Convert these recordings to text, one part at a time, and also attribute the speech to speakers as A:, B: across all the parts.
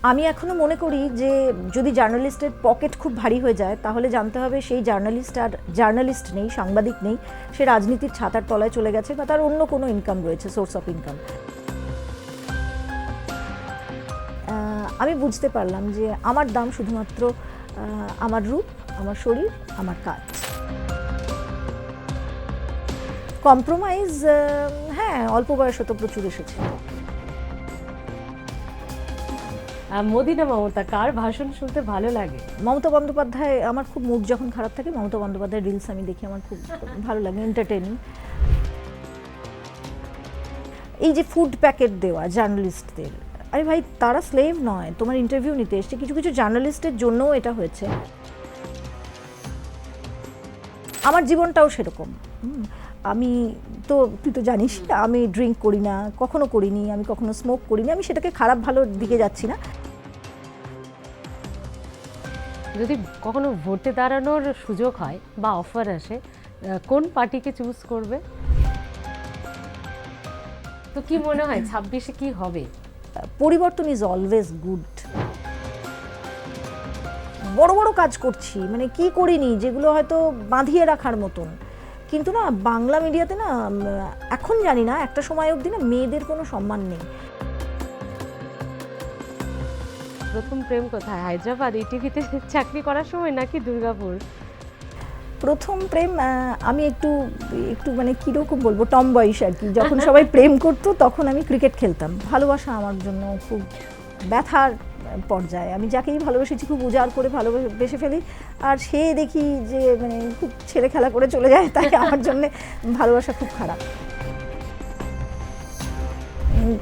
A: আমি এখনো মনে করি যে যদি জার্নালিস্টের পকেট খুব ভারী হয়ে যায় তাহলে জানতে হবে সেই জার্নালিস্ট আর জার্নালিস্ট নেই, সাংবাদিক নেই, সে রাজনীতির ছাতার তলায় চলে গেছে বা তার অন্য কোনো ইনকাম রয়েছে, সোর্স অফ ইনকাম। আমি বুঝতে পারলাম যে আমার দাম শুধুমাত্র আমার রূপ, আমার শরীর, আমার কাজ। কম্প্রোমাইজ হ্যাঁ, অল্প বয়সে তো প্রচুর এসেছে।
B: মোদি না মমতা, কার ভাষণ শুনতে ভালো লাগে?
A: মমতা বন্দ্যোপাধ্যায়, আমার খুব মুড যখন খারাপ থাকে মমতা বন্দ্যোপাধ্যায়ের রিলস আমি দেখি, আমার খুব ভালো লাগে, এন্টারটেইনিং। এই যে ফুড প্যাকেট দেওয়া জার্নালিস্টদের, আরে ভাই তারা স্লেভ নয়, তোমার ইন্টারভিউ নিতে এসছে। কিছু কিছু জার্নালিস্টের জন্যও এটা হয়েছে। আমার জীবনটাও সেরকম। আমি তো, তুই তো জানিস, আমি ড্রিঙ্ক করি না, কখনো করিনি, আমি কখনো স্মোক করিনি। আমি সেটাকে খারাপ ভালোর দিকে যাচ্ছি না।
B: যদি কখনো ভোটে দাঁড়ানোর সুযোগ হয় বা অফার আসে, কোন পার্টিকে চুজ করবে? তো কি মনে হয় 26-এ কি হবে?
A: পরিবর্তন ইজ অলওয়েজ গুড। বড় বড় কাজ করছি, মানে কি করিনি যেগুলো হয়তো বাঁধিয়ে রাখার মতন। কিন্তু না, বাংলা মিডিয়াতে না এখন জানি না, একটা সময় অবধি না মেয়েদের কোনো সম্মান নেই।
B: প্রথম প্রেম কোথায়? হায়দ্রাবাদ এই টিভিতে চাকরি করার সময় নাকি দুর্গাপুর?
A: প্রথম প্রেম আমি একটু একটু মানে কীরকম বলবো, টম বয়স আর কি। যখন সবাই প্রেম করতো তখন আমি ক্রিকেট খেলতাম। ভালোবাসা আমার জন্য খুব ব্যথার পর্যায়ে। আমি যাকেই ভালোবেসেছি খুব উজাড় করে ভালোবেসে ফেলি, আর সে দেখি যে মানে খুব ছেলে খেলা করে চলে যায়। তাই আমার জন্যে ভালোবাসা খুব খারাপ।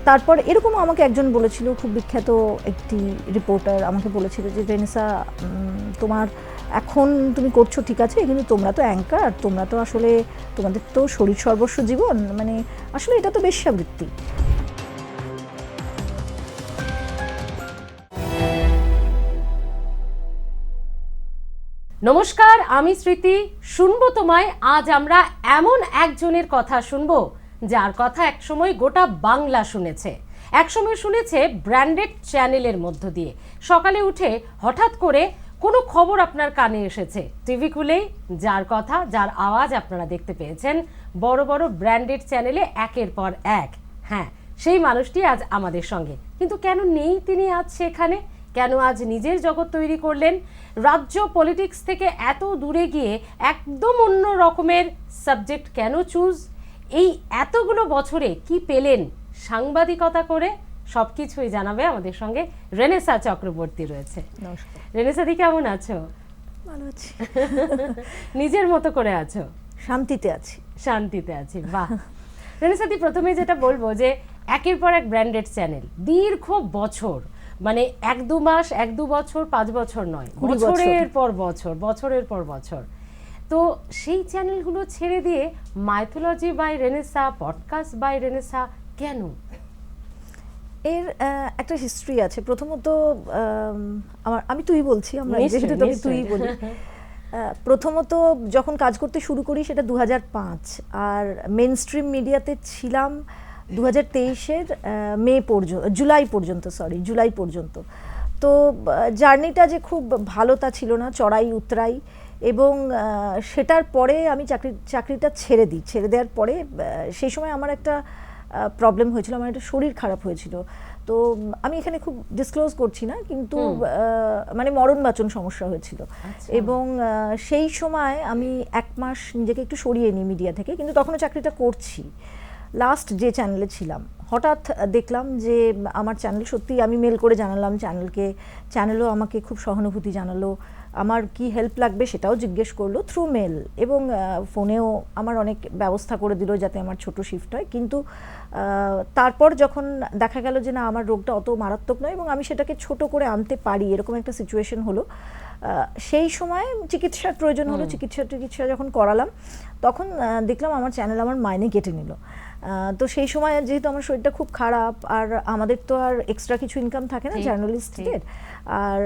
A: তারপর এরকমও আমাকে একজন বলেছিল, খুব বিখ্যাত একটি রিপোর্টার আমাকে বলেছিল যে রেনেসা, তোমার এখন তুমি করছো ঠিক আছে, কিন্তু তোমরা তো অ্যাঙ্কার, তোমরা তো আসলে তোমাদের তো শরীর সর্বস্ব জীবন, মানে আসলে এটা তো বেশ্যাবৃত্তি।
B: নমস্কার, আমি স্মৃতি। শুনবো তোমায়। আজ আমরা এমন একজনের কথা শুনবো যার কথা একসময় গোটা বাংলা শুনেছে, একসময় শুনেছে ব্র্যান্ডেড চ্যানেলের মধ্য দিয়ে। সকালে উঠে হঠাৎ করে কোনো খবর আপনার কানে এসেছে, টিভি খুলেই যার কথা, যার আওয়াজ আপনারা দেখতে পেয়েছেন বড় বড় ব্র্যান্ডেড চ্যানেলে একের পর এক। হ্যাঁ, সেই মানুষটি আজ আমাদের সঙ্গে, কিন্তু কেন নেই তিনি আজ সেখানে? কেন আজ নিজের জগৎ তৈরি করলেন? রাজ্য পলিটিক্স থেকে এত দূরে গিয়ে একদম অন্য রকমের সাবজেক্ট কেন চুজ? এই এতগুলো বছরে কি পেলেন সাংবাদিকতা করে? সব কিছুই জানাবে আমাদের সঙ্গে রেনেসা চক্রবর্তী রয়েছে।
A: নমস্কার।
B: রেনেসা দি, কেমন আছো?
A: ভালো আছি।
B: নিজের মতো করে আছো?
A: শান্তিতে আছি।
B: শান্তিতে আছি, বাহ। রেনেসা দি, প্রথমে যেটা বলবো যে একের পর এক ব্র্যান্ডেড চ্যানেল, দীর্ঘ বছর, মানে 1-2 মাস, 1-2 বছর, 5 বছর নয়, বছরের পর বছর, বছরের পর বছর। তো সেই চ্যানেলগুলো ছেড়ে দিয়ে mythology by Renaissance, podcast by Renaissance কেন?
A: এর একটা হিস্ট্রি আছে। প্রথমত আমি তুই বলছি, আমরা যেহেতু তোকে তুই বলি। প্রথমত যখন কাজ করতে শুরু করি সেটা 2005, আর মেন স্ট্রিম মিডিয়াতে ছিলাম 2023-এর জুলাই পর্যন্ত। তো জার্নিটা যে খুব ভালো তা ছিল না, চড়াই উতরাই। এবং সেটার পরে আমি চাকরিটা ছেড়ে দেওয়ার পরে সেই সময় আমার একটা প্রবলেম হয়েছিল, আমার একটা শরীর খারাপ হয়েছিল। তো আমি এখানে খুব ডিসক্লোজ করছি না, কিন্তু মানে মরণ বাঁচন সমস্যা হয়েছিল। এবং সেই সময় আমি 1 মাস নিজেকে একটু সরিয়ে নিই মিডিয়া থেকে, কিন্তু তখনও চাকরিটা করছি। লাস্ট যে চ্যানেলে ছিলাম, হঠাৎ দেখলাম যে আমার চ্যানেল, সত্যি আমি মেল করে জানালাম চ্যানেলও আমাকে খুব সহানুভূতি জানালো, আমার কি হেল্প লাগবে সেটাও জিজ্ঞেস করলো থ্রু মেল, এবং ফোনেও আমার অনেক ব্যবস্থা করে দিল যাতে আমার ছোট শিফট হয়। কিন্তু তারপর যখন দেখা গেল যে না, আমার রোগটা অত মারাত্মক নয় এবং আমি সেটাকে ছোট করে আনতে পারি, এরকম একটা সিচুয়েশন হলো। সেই সময় চিকিৎসার প্রয়োজন হলো। চিকিৎসা যখন করালাম তখন দেখলাম আমার চ্যানেল আমার মাইনে কেটে নিল। তো সেই সময় যেহেতু আমার শরীরটা খুব খারাপ, আর আমাদের তো আর এক্সট্রা কিছু ইনকাম থাকে না জার্নালিস্টদের, আর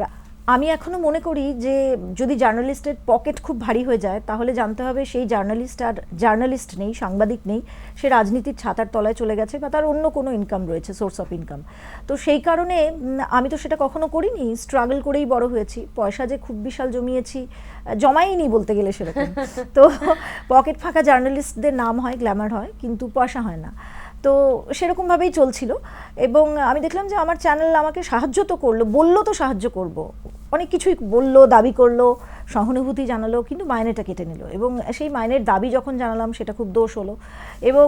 A: আমি এখনো মনে করি যে যদি জার্নালিস্টের পকেট খুব ভারী হয়ে যায় তাহলে জানতে হবে সেই জার্নালিস্ট আর জার্নালিস্ট নেই, সাংবাদিক নেই, সে রাজনীতির ছাতার তলায় চলে গেছে বা তার অন্য কোনো ইনকাম রয়েছে, সোর্স অফ ইনকাম। তো সেই কারণে আমি তো সেটা কখনো করিনি, স্ট্রাগল করেই বড় হয়েছি। পয়সা যে খুব বিশাল জমিয়েছি জমাইনি বলতে গেলে সেরকম। তো পকেট ফাঁকা জার্নালিস্টদের নাম হয়, গ্ল্যামার হয়, কিন্তু পয়সা হয় না। তো সেরকমভাবেই চলছিল এবং আমি দেখলাম যে আমার চ্যানেল আমাকে সাহায্য তো করলো, বললো তো সাহায্য করব, অনেক কিছুই বললো, দাবি করলো, সহানুভূতি জানালো, কিন্তু মাইনেটা কেটে নিল। এবং সেই মাইনের দাবি যখন জানালাম সেটা খুব দোষ হলো। এবং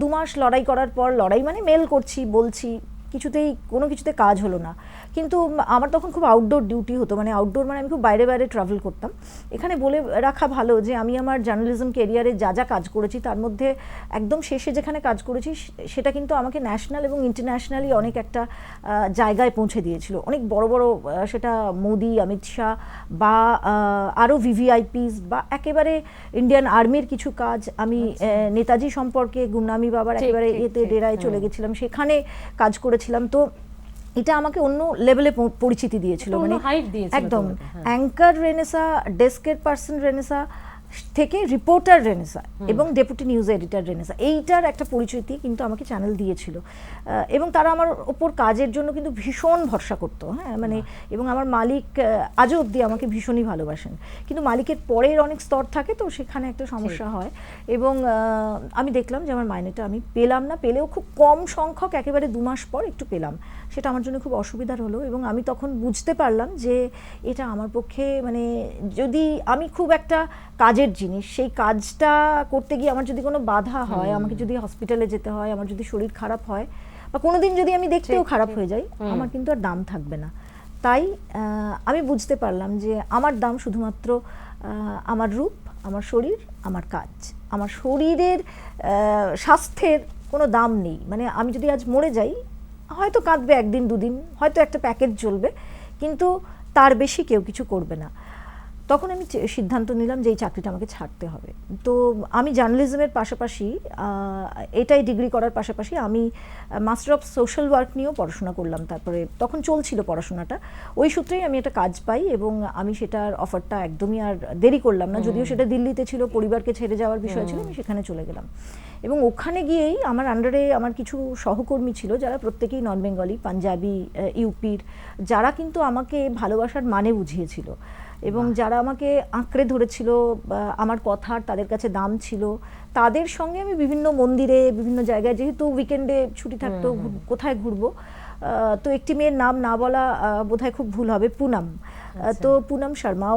A: 2 মাস লড়াই করার পর, লড়াই মানে মেল করছি, বলছি, কিছুতেই কোনো কিছুতে কাজ হলো না। কিন্তু আমার তখন খুব আউটডোর ডিউটি হতো, মানে আউটডোর মানে আমি খুব বাইরে বাইরে ট্রাভেল করতাম। এখানে বলে রাখা ভালো যে আমি আমার জার্নালিজম কেরিয়ারে যা যা কাজ করেছি তার মধ্যে একদম শেষে যেখানে কাজ করেছি সেটা কিন্তু আমাকে ন্যাশনাল এবং ইন্টারন্যাশনালি অনেক একটা জায়গায় পৌঁছে দিয়েছিল। অনেক বড় বড়, সেটা মোদি, অমিত শাহ বা আরও ভিভিআইপিস বা একেবারে ইন্ডিয়ান আর্মির কিছু কাজ। আমি নেতাজি সম্পর্কে গুমনামি বাবার একেবারে এতে ডেরায় চলে গেছিলাম, সেখানে কাজ করেছিলাম। তো এটা আমাকে অন্য লেভেলে পরিচিতি দিয়েছিল, মানে একদম অ্যাঙ্কার রেনেসা, ডেস্কের পার্সন রেনেসা থেকে রিপোর্টার রেনেসা এবং ডেপুটি নিউজ এডিটর রেনেসা, এইটার একটা পরিচিতি কিন্তু আমাকে চ্যানেল দিয়েছিল। এবং তারা আমার ওপর কাজের জন্য কিন্তু ভীষণ ভরসা করতো, হ্যাঁ মানে। এবং আমার মালিক আজও অবধি আমাকে ভীষণই ভালোবাসেন, কিন্তু মালিকের পরের অনেক স্তর থাকে, তো সেখানে একটা সমস্যা হয়। এবং আমি দেখলাম যে আমার মাইনেটা আমি পেলাম না, পেলেও খুব কম সংখ্যক, একেবারে 2 মাস পর একটু পেলাম। সেটা আমার জন্য খুব অসুবিধার হলো এবং আমি তখন বুঝতে পারলাম যে এটা আমার পক্ষে, মানে যদি আমি খুব একটা কাজের জিনিস, সেই কাজটা করতে গিয়ে আমার যদি কোনো বাধা হয়, আমাকে যদি হসপিটালে যেতে হয়, আমার যদি শরীর খারাপ হয় বা কোনোদিন যদি আমি দেখতেও খারাপ হয়ে যাই, আমার কিন্তু আর দাম থাকবে না। তাই আমি বুঝতে পারলাম যে আমার দাম শুধুমাত্র আমার রূপ, আমার শরীর, আমার কাজ। আমার শরীরের স্বাস্থ্যের কোনো দাম নেই। মানে আমি যদি আজ মরে যাই, হয়তো কাঁদবে 1 দিন 2 দিন, হয়তো একটা প্যাকেজ চলবে, কিন্তু তার বেশি কেউ কিছু করবে না। তখন আমি সিদ্ধান্ত নিলাম যে এই চাকরিটা আমাকে ছাড়তে হবে। তো আমি জার্নালিজমের পাশাপাশি, এটাই ডিগ্রি করার পাশাপাশি আমি মাস্টার অফ সোশ্যাল ওয়ার্ক নিয়েও পড়াশোনা করলাম। তারপরে তখন চলছিল পড়াশোনাটা, ওই সূত্রেই আমি একটা কাজ পাই এবং আমি সেটার অফারটা একদমই আর দেরি করলাম না, যদিও সেটা দিল্লিতে ছিল, পরিবারকে ছেড়ে যাওয়ার বিষয় ছিল, আমি সেখানে চলে গেলাম। এবং ওখানে গিয়েই আমার আন্ডারে আমার কিছু সহকর্মী ছিল যারা প্রত্যেকেই নন বেঙ্গলি, পাঞ্জাবি, ইউপির, যারা কিন্তু আমাকে ভালোবাসার মানে বুঝিয়েছিল এবং যারা আমাকে আঁকড়ে ধরেছিল, আমার কথার তাদের কাছে দাম ছিল। তাদের সঙ্গে আমি বিভিন্ন মন্দিরে, বিভিন্ন জায়গায়, যেহেতু উইকেন্ডে ছুটি থাকতো, কোথায় ঘুরবো। তো একটি মেয়ের নাম না বলা বোধহয় খুব ভুল হবে, পুনম। তো পুনম শর্মা,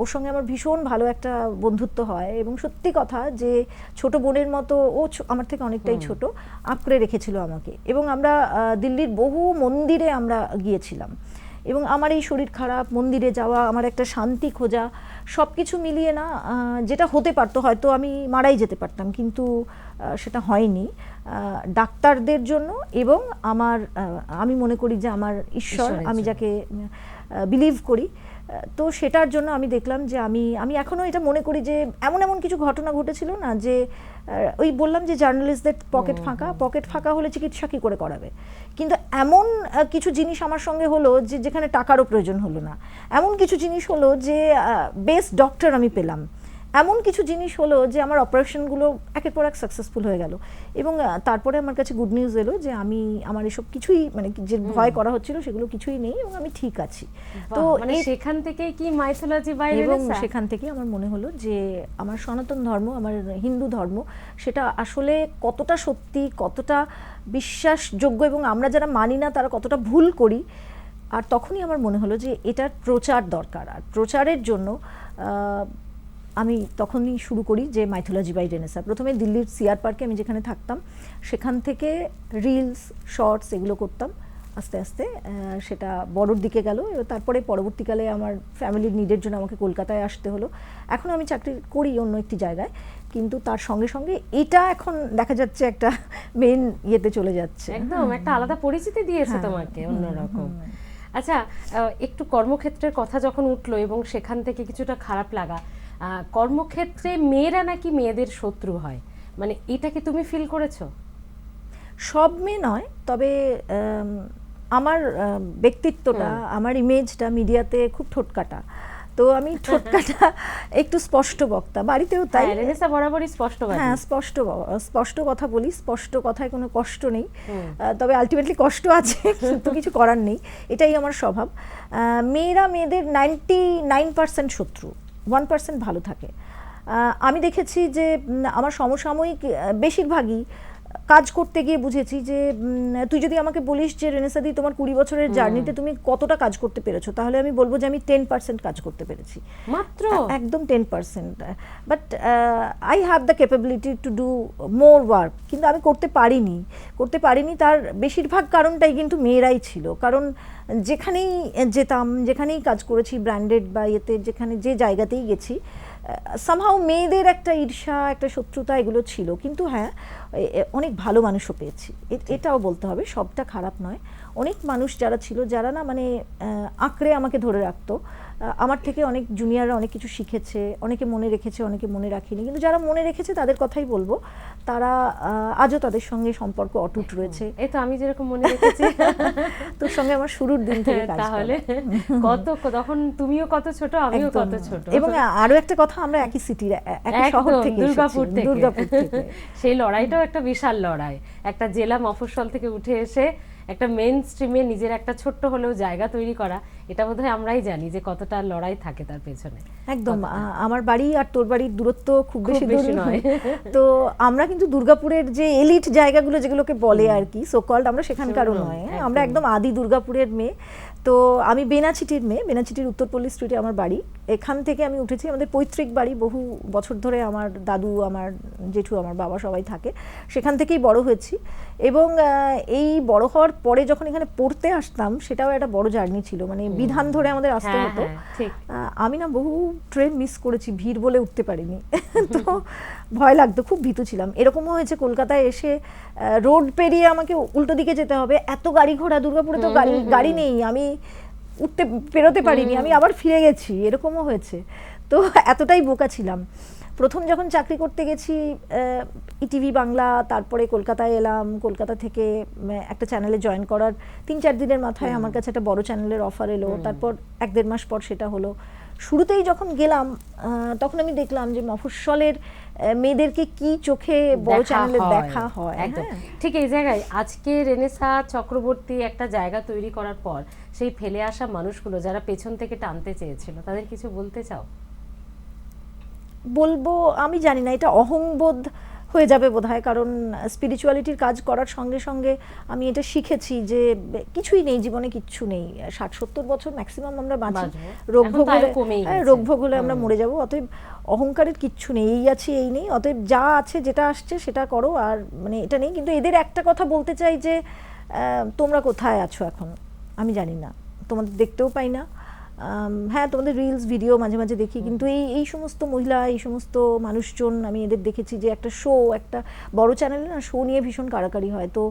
A: ওর সঙ্গে আমার ভীষণ ভালো একটা বন্ধুত্ব হয় এবং সত্যি কথা যে ছোট বোনের মতো, ও আমার থেকে অনেকটাই ছোট, আঁকড়ে রেখেছিল আমাকে। এবং আমরা দিল্লির বহু মন্দিরে আমরা গিয়েছিলাম এবং আমার এই শরীর খারাপ, মন্দিরে যাওয়া, আমার একটা শান্তি খোঁজা, সব কিছু মিলিয়ে না, যেটা হতে পারতো, হয়তো আমি মারাই যেতে পারতাম, কিন্তু সেটা হয়নি ডাক্তারদের জন্য এবং আমি মনে করি যে আমার ঈশ্বর, আমি যাকে বিলিভ করি, তো সেটার জন্য আমি দেখলাম যে আমি এখনও এটা মনে করি যে এমন এমন কিছু ঘটনা ঘটেছিল না, যে ওই বললাম যে জার্নালিস্টদের পকেট ফাঁকা হলে চিকিৎসা কী করে করাবে, কিন্তু এমন কিছু জিনিস আমার সঙ্গে হলো যে যেখানে টাকারও প্রয়োজন হলো না। এমন কিছু জিনিস হলো যে বেস্ট ডক্টর আমি পেলাম। এমন কিছু জিনিস হলো যে আমার অপারেশনগুলো একের পর এক সাকসেসফুল হয়ে গেল। এবং তারপরে আমার কাছে গুড নিউজ এলো যে আমার এসব কিছুই, মানে যে ভয় করা হচ্ছিল সেগুলো কিছুই নেই এবং আমি ঠিক আছি।
B: তো সেখান থেকে কি মাইথোলজি বাইরে,
A: এবং সেখান থেকে আমার মনে হলো যে আমার সনাতন ধর্ম, আমার হিন্দু ধর্ম, সেটা আসলে কতটা সত্যি, কতটা বিশ্বাসযোগ্য এবং আমরা যারা মানি না তারা কতটা ভুল করি। আর তখনই আমার মনে হলো যে এটার প্রচার দরকার। আর প্রচারের জন্য আমি তখনই শুরু করি যে মাইথোলজি বাই রেনেসা। প্রথমে দিল্লির সিআর পার্কে আমি যেখানে থাকতাম, সেখান থেকে রিলস, শর্টস এগুলো করতাম। আস্তে আস্তে সেটা বড়োর দিকে গেল। তারপরে পরবর্তীকালে আমার ফ্যামিলির নিডের জন্য আমাকে কলকাতায় আসতে হলো। এখন আমি চাকরি করি অন্য একটি জায়গায়, কিন্তু তার সঙ্গে সঙ্গে এটা এখন দেখা যাচ্ছে একটা মেইন ইয়েতে চলে যাচ্ছে,
B: একদম একটা আলাদা পরিচিতি দিয়েছে তোমাকে, অন্যরকম। আচ্ছা, একটু কর্মক্ষেত্রের কথা যখন উঠলো এবং সেখান থেকে কিছুটা খারাপ লাগা, কর্মক্ষেত্রে মেয়েরা নাকি মেয়েদের শত্রু হয়, মানে এটা কি তুমি ফিল করেছো?
A: সব মেয়ে নয়, তবে আমার ব্যক্তিত্বটা, আমার ইমেজটা মিডিয়াতে খুব ঠোঁটকাটা, তো আমি ঠোঁটকাটা একটু স্পষ্ট বক্তা, বাড়িতেও তাই।
B: রেনেসা বরাবরই স্পষ্টবাদী।
A: হ্যাঁ, স্পষ্ট কথা বলি, স্পষ্ট কথায় কোনো কষ্ট নেই, তবে আলটিমেটলি কষ্ট আছে, কিন্তু কিছু করার নেই, এটাই আমার স্বভাব। মেয়েরা মেয়েদের 99% শত্রু, 1% ভালো থাকে। আমি দেখেছি যে আমার সমসাময়িক বেশিরভাগই কাজ করতে গিয়ে বুঝেছি যে তুই যদি আমাকে বলিস যে রেনেসাদি তোমার 20 বছরের জার্নিতে তুমি কতটা কাজ করতে পেরেছো, তাহলে আমি বলবো যে আমি 10% কাজ করতে পেরেছি
B: মাত্র,
A: একদম 10%। But I have the capability to do more work, কিন্তু আমি করতে পারিনি। তার বেশিরভাগ কারণটাই কিন্তু মেয়েরাই ছিল, কারণ যেখানেই যেতাম, যেখানেই কাজ করেছি ব্র্যান্ডেড বা ইয়েতে, যেখানে যে জায়গাতেই গেছি, সামহাও মেয়েদের একটা ঈর্ষা, একটা শত্রুতা এগুলো ছিল। কিন্তু হ্যাঁ, অনেক ভালো মানুষও পেয়েছি, এটাও বলতে হবে, সবটা খারাপ নয়। অনেক মানুষ যারা ছিল, যারা না মানে আঁকড়ে আমাকে ধরে রাখতো, আমার থেকে অনেক জুনিয়ররা অনেক কিছু শিখেছে, অনেকে মনে রেখেছে, অনেকে মনে রাখিনি, কিন্তু যারা মনে রেখেছে তাদের কথাই বলবো, তারা আজও তাদের সঙ্গে সম্পর্ক অটুট রয়েছে।
B: এই তো আমি যেরকম মনে রেখেছি
A: তোর সঙ্গে আমার শুরুর দিন থেকে কাজ করা।
B: তাহলে তখন তুমিও কত ছোট, আমিও কত ছোট।
A: এবং আরো একটা কথা, আমরা একই সিটির, একই শহর থেকে,
B: দুর্গাপুর
A: থেকে।
B: সেই লড়াইটাও একটা বিশাল লড়াই, একটা জেলা মফস্বল থেকে উঠে এসে একটা মেইন স্ট্রিমে নিজের একটা ছোট্ট হলেও জায়গা তৈরি করা, এটা বোধহয় আমরাই জানি যে কতটা লড়াই থাকে তার পেছনে।
A: একদম, আমার বাড়ি আর তোর বাড়ির দূরত্ব খুব বেশি
B: নয়।
A: তো আমরা কিন্তু দুর্গাপুরের যে এলিট জায়গাগুলো যেগুলোকে বলে আর কি সো কল্ড, আমরা সেখানকারও নয়, আমরা একদম আদি দুর্গাপুরের মেয়ে। তো আমি বেনাচিটির মেয়ে, বেনাচিটির উত্তরপল্লী স্ট্রিটে আমার বাড়ি। এখান থেকে আমি উঠেছি, আমাদের পৈতৃক বাড়ি, বহু বছর ধরে আমার দাদু, আমার জেঠু, আমার বাবা সবাই থাকে, সেখান থেকেই বড় হয়েছি। এবং এই বড় হওয়ার পরে যখন এখানে পড়তে আসতাম, সেটাও একটা বড় জার্নি ছিল, মানে বিধান ধরে আমাদের আসতে হতো। আমি না বহু ট্রেন মিস করেছি, ভিড় বলে উঠতে পারিনি, তো ভয় লাগতো, খুব ভীতু ছিলাম। এরকমও হয়েছে কলকাতায় এসে রোড পেরিয়ে আমাকে উল্টো দিকে যেতে হবে, এত গাড়ি ঘোড়া, দুর্গাপুরে তো গাড়ি নেই, আমি পেরোতে পারিনি, আমি আবার ফিরে গেছি, এরকমও হয়েছে। তো এতটাই বোকা ছিলাম। প্রথম যখন চাকরি করতে গেছি ইটিভি বাংলা, তারপরে কলকাতায় এলাম, কলকাতা থেকে একটা চ্যানেলে জয়েন করার 3-4 দিনের মাথায় আমার কাছে একটা বড় চ্যানেলের অফার এলো, তারপর 1-1.5 মাস পর সেটা হলো। শুরুতেই যখন গেলাম তখন আমি দেখলাম যে মফস্বলের মেয়েদেরকে কি চোখে বড় চ্যানেলে দেখা হয়।
B: ঠিক এই জায়গায় আজকে রেনেসা চক্রবর্তী একটা জায়গা তৈরি করার পর সেই ফেলে আসা মানুষগুলো যারা পেছন থেকে টানতে চেয়েছিল, তাদের কিছু বলতে চাও?
A: বলবো, আমি জানি না, এটা অহংবোধ হয়ে যাবে বোধহয়, কারণ স্পিরিচুয়ালিটির কাজ করার সঙ্গে সঙ্গে আমি এটা শিখেছি যে কিছুই নেই জীবনে, কিচ্ছু নেই, 60-70 বছর ম্যাক্সিমাম আমরা বাঁচি, রোগ ভোগ হলে আমরা মরে যাব, অতএব অহংকারের কিচ্ছু নেই, এই আছে এই নেই, অতএব যা আছে, যেটা আসছে সেটা করো, আর মানে এটা নেই। কিন্তু এদের একটা কথা বলতে চাই যে তোমরা কোথায় আছো এখন, আমি জানি না, তোমাদের দেখতেও পাই না। হ্যাঁ, তোমাদের রিলস ভিডিও মাঝে মাঝে দেখি, কিন্তু এই সমস্ত মহিলা, এই সমস্ত মানুষজন, আমি এদের দেখেছি যে একটা শো, একটা বড় চ্যানেলে না শো নিয়ে ভীষণ কাড়াকাড়ি হয়, তো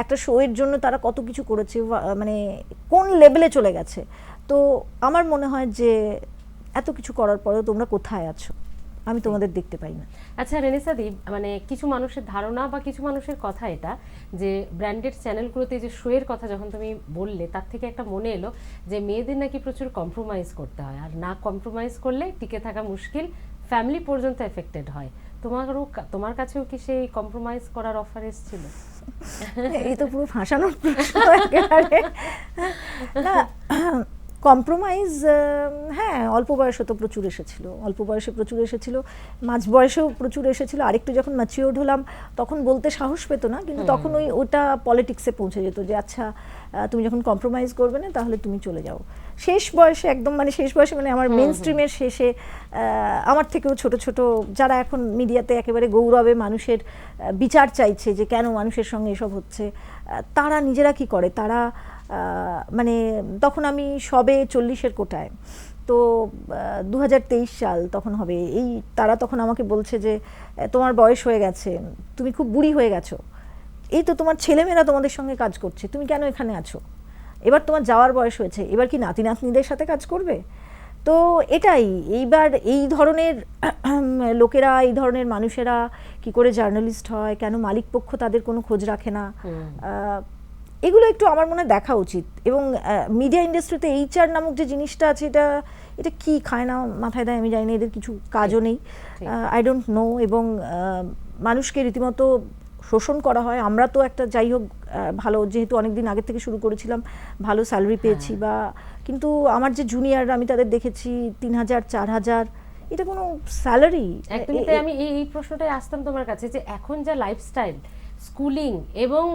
A: একটা শো এর জন্য তারা কত কিছু করেছে, মানে কোন লেভেলে চলে গেছে। তো আমার মনে হয় যে এত কিছু করার পরেও তোমরা কোথায় আছো, আমি তোমাদের দেখতে পাই না।
B: আচ্ছা রেনেসাদি, মানে কিছু মানুষের ধারণা বা কিছু মানুষের কথা এটা, যে ব্র্যান্ডেড চ্যানেলগুলোতে যে শোয়ের কথা যখন তুমি বললে, তার থেকে একটা মনে এলো যে মেয়েদের নাকি প্রচুর কম্প্রোমাইজ করতে হয়, আর না কম্প্রোমাইজ করলে টিকে থাকা মুশকিল, ফ্যামিলি পর্যন্ত এফেক্টেড হয়। তোমার কাছেও কি সেই কম্প্রোমাইজ করার অফার এসেছিল?
A: এই তো পুরো ফাঁসানোর প্রশ্ন একেবারে। না, কম্প্রোমাইজ হ্যাঁ, অল্প বয়সে তো প্রচুর এসেছিল, অল্প বয়সে প্রচুর এসেছিল, মাঝ বয়সেও প্রচুর এসেছিল, আরেকটু যখন ম্যাচিওর্ড হলাম তখন বলতে সাহস পেতো না, কিন্তু তখন ওটা পলিটিক্সে পৌঁছে যেত যে আচ্ছা তুমি যখন কম্প্রোমাইজ করবে না তাহলে তুমি চলে যাও। শেষ বয়সে একদম, মানে শেষ বয়সে মানে আমার মেন স্ট্রিমের শেষে আমার থেকেও ছোট ছোট যারা এখন মিডিয়াতে একেবারে গৌরবে মানুষের বিচার চাইছে যে কেন মানুষের সঙ্গে এসব হচ্ছে, তারা নিজেরা কি করে, তারা মানে তখন আমি সবে 40-এর কোটায়, তো 2023 সাল তখন হবে, এই তারা তখন আমাকে বলছে যে তোমার বয়স হয়ে গেছে, তুমি খুব বুড়ি হয়ে গেছো, এই তো তোমার ছেলেমেয়েরা তোমাদের সঙ্গে কাজ করছে, তুমি কেন এখানে আছো, এবার তোমার যাওয়ার বয়স হয়েছে, এবার কি নাতি নাতনিদের সাথে কাজ করবে। তো এটাই, এইবার এই ধরনের লোকেরা, এই ধরনের মানুষেরা কি করে জার্নালিস্ট হয়, কেন মালিক পক্ষ তাদের কোনো খোঁজ রাখে না, এগুলো একটু আমার মনে হয় দেখা উচিত। এবং মিডিয়া ইন্ডাস্ট্রিতে HR নামক যে জিনিসটা আছে, এটা এটা কি খায় না মাথায় দেয় আমি জানি না, এদের কিছু কাজও নেই, আই ডোন্ট নো। এবং মানুষকে রীতিমতো শোষণ করা হয়। আমরা তো একটা যাই হোক ভালো, যেহেতু অনেকদিন আগে থেকে শুরু করেছিলাম, ভালো স্যালারি পেয়েছি, বা কিন্তু আমার যে জুনিয়র আমি তাদের দেখেছি 3,000 4,000, এটা কোনো স্যালারি?
B: একদমই তাই। আমি এই প্রশ্নটাই আসতাম তোমার কাছে, যে এখন যা লাইফস্টাইল, স্কুলিং এবং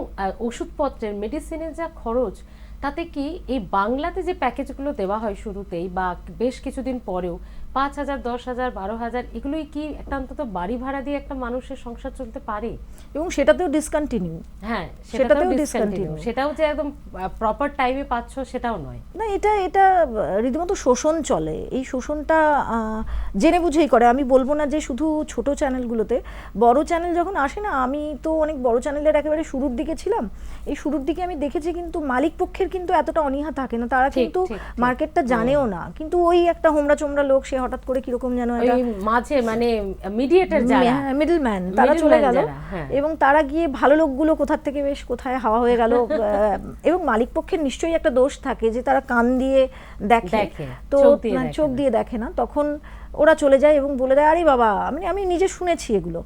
B: ওষুধপত্রের, মেডিসিনের যা খরচ, তাতে কি এই বাংলাতে যে প্যাকেজগুলো দেওয়া হয় শুরুতেই বা বেশ কিছুদিন পরেও 5,000 10,000 12,000, এগুলোই কি একটা অন্তত বাড়ি ভাড়া দিয়ে একটা মানুষের সংসার চলতে পারে?
A: এবং সেটাতেও ডিসকন্টিনিউ।
B: হ্যাঁ,
A: সেটাতেও
B: ডিসকন্টিনিউ।
A: discontinue।
B: সেটাও যে একদম প্রপার টাইমে পাচ্ছ সেটাও নয়।
A: না, এটা এটা রীতিমতো শোষণ চলে। এই শোষণটা জেনে বুঝেই করে। আমি বলবো না যে শুধু ছোট চ্যানেলগুলোতে, বড় চ্যানেল যখন আসে না, আমি তো অনেক বড় চ্যানেলের একেবারে শুরুর দিকে ছিলাম, এই শুরুর দিকে আমি দেখেছি কিন্তু মালিক পক্ষের কিন্তু এতটা অনীহা থাকে না, তারা কিন্তু মার্কেটটা জানেও না, কিন্তু ওই একটা হোমরা চোমরা লোক, সে হঠাৎ করে কিরকম যেন
B: ওই মাঝে মানে মিডিয়েটর যারা,
A: মিডলম্যান, তারা চলে গেল, এবং তারা গিয়ে ভালো লোকগুলো কোথা থেকে বেশ কোথায় হাওয়া হয়ে গেল। এবং মালিক পক্ষের নিশ্চয়ই একটা দোষ থাকে যে তারা কান দিয়ে দেখে, তো চোখ দিয়ে দেখে না, তখন ওরা চলে যায় এবং বলে দেয়, আরে বাবা, আমি নিজে শুনেছি এগুলো,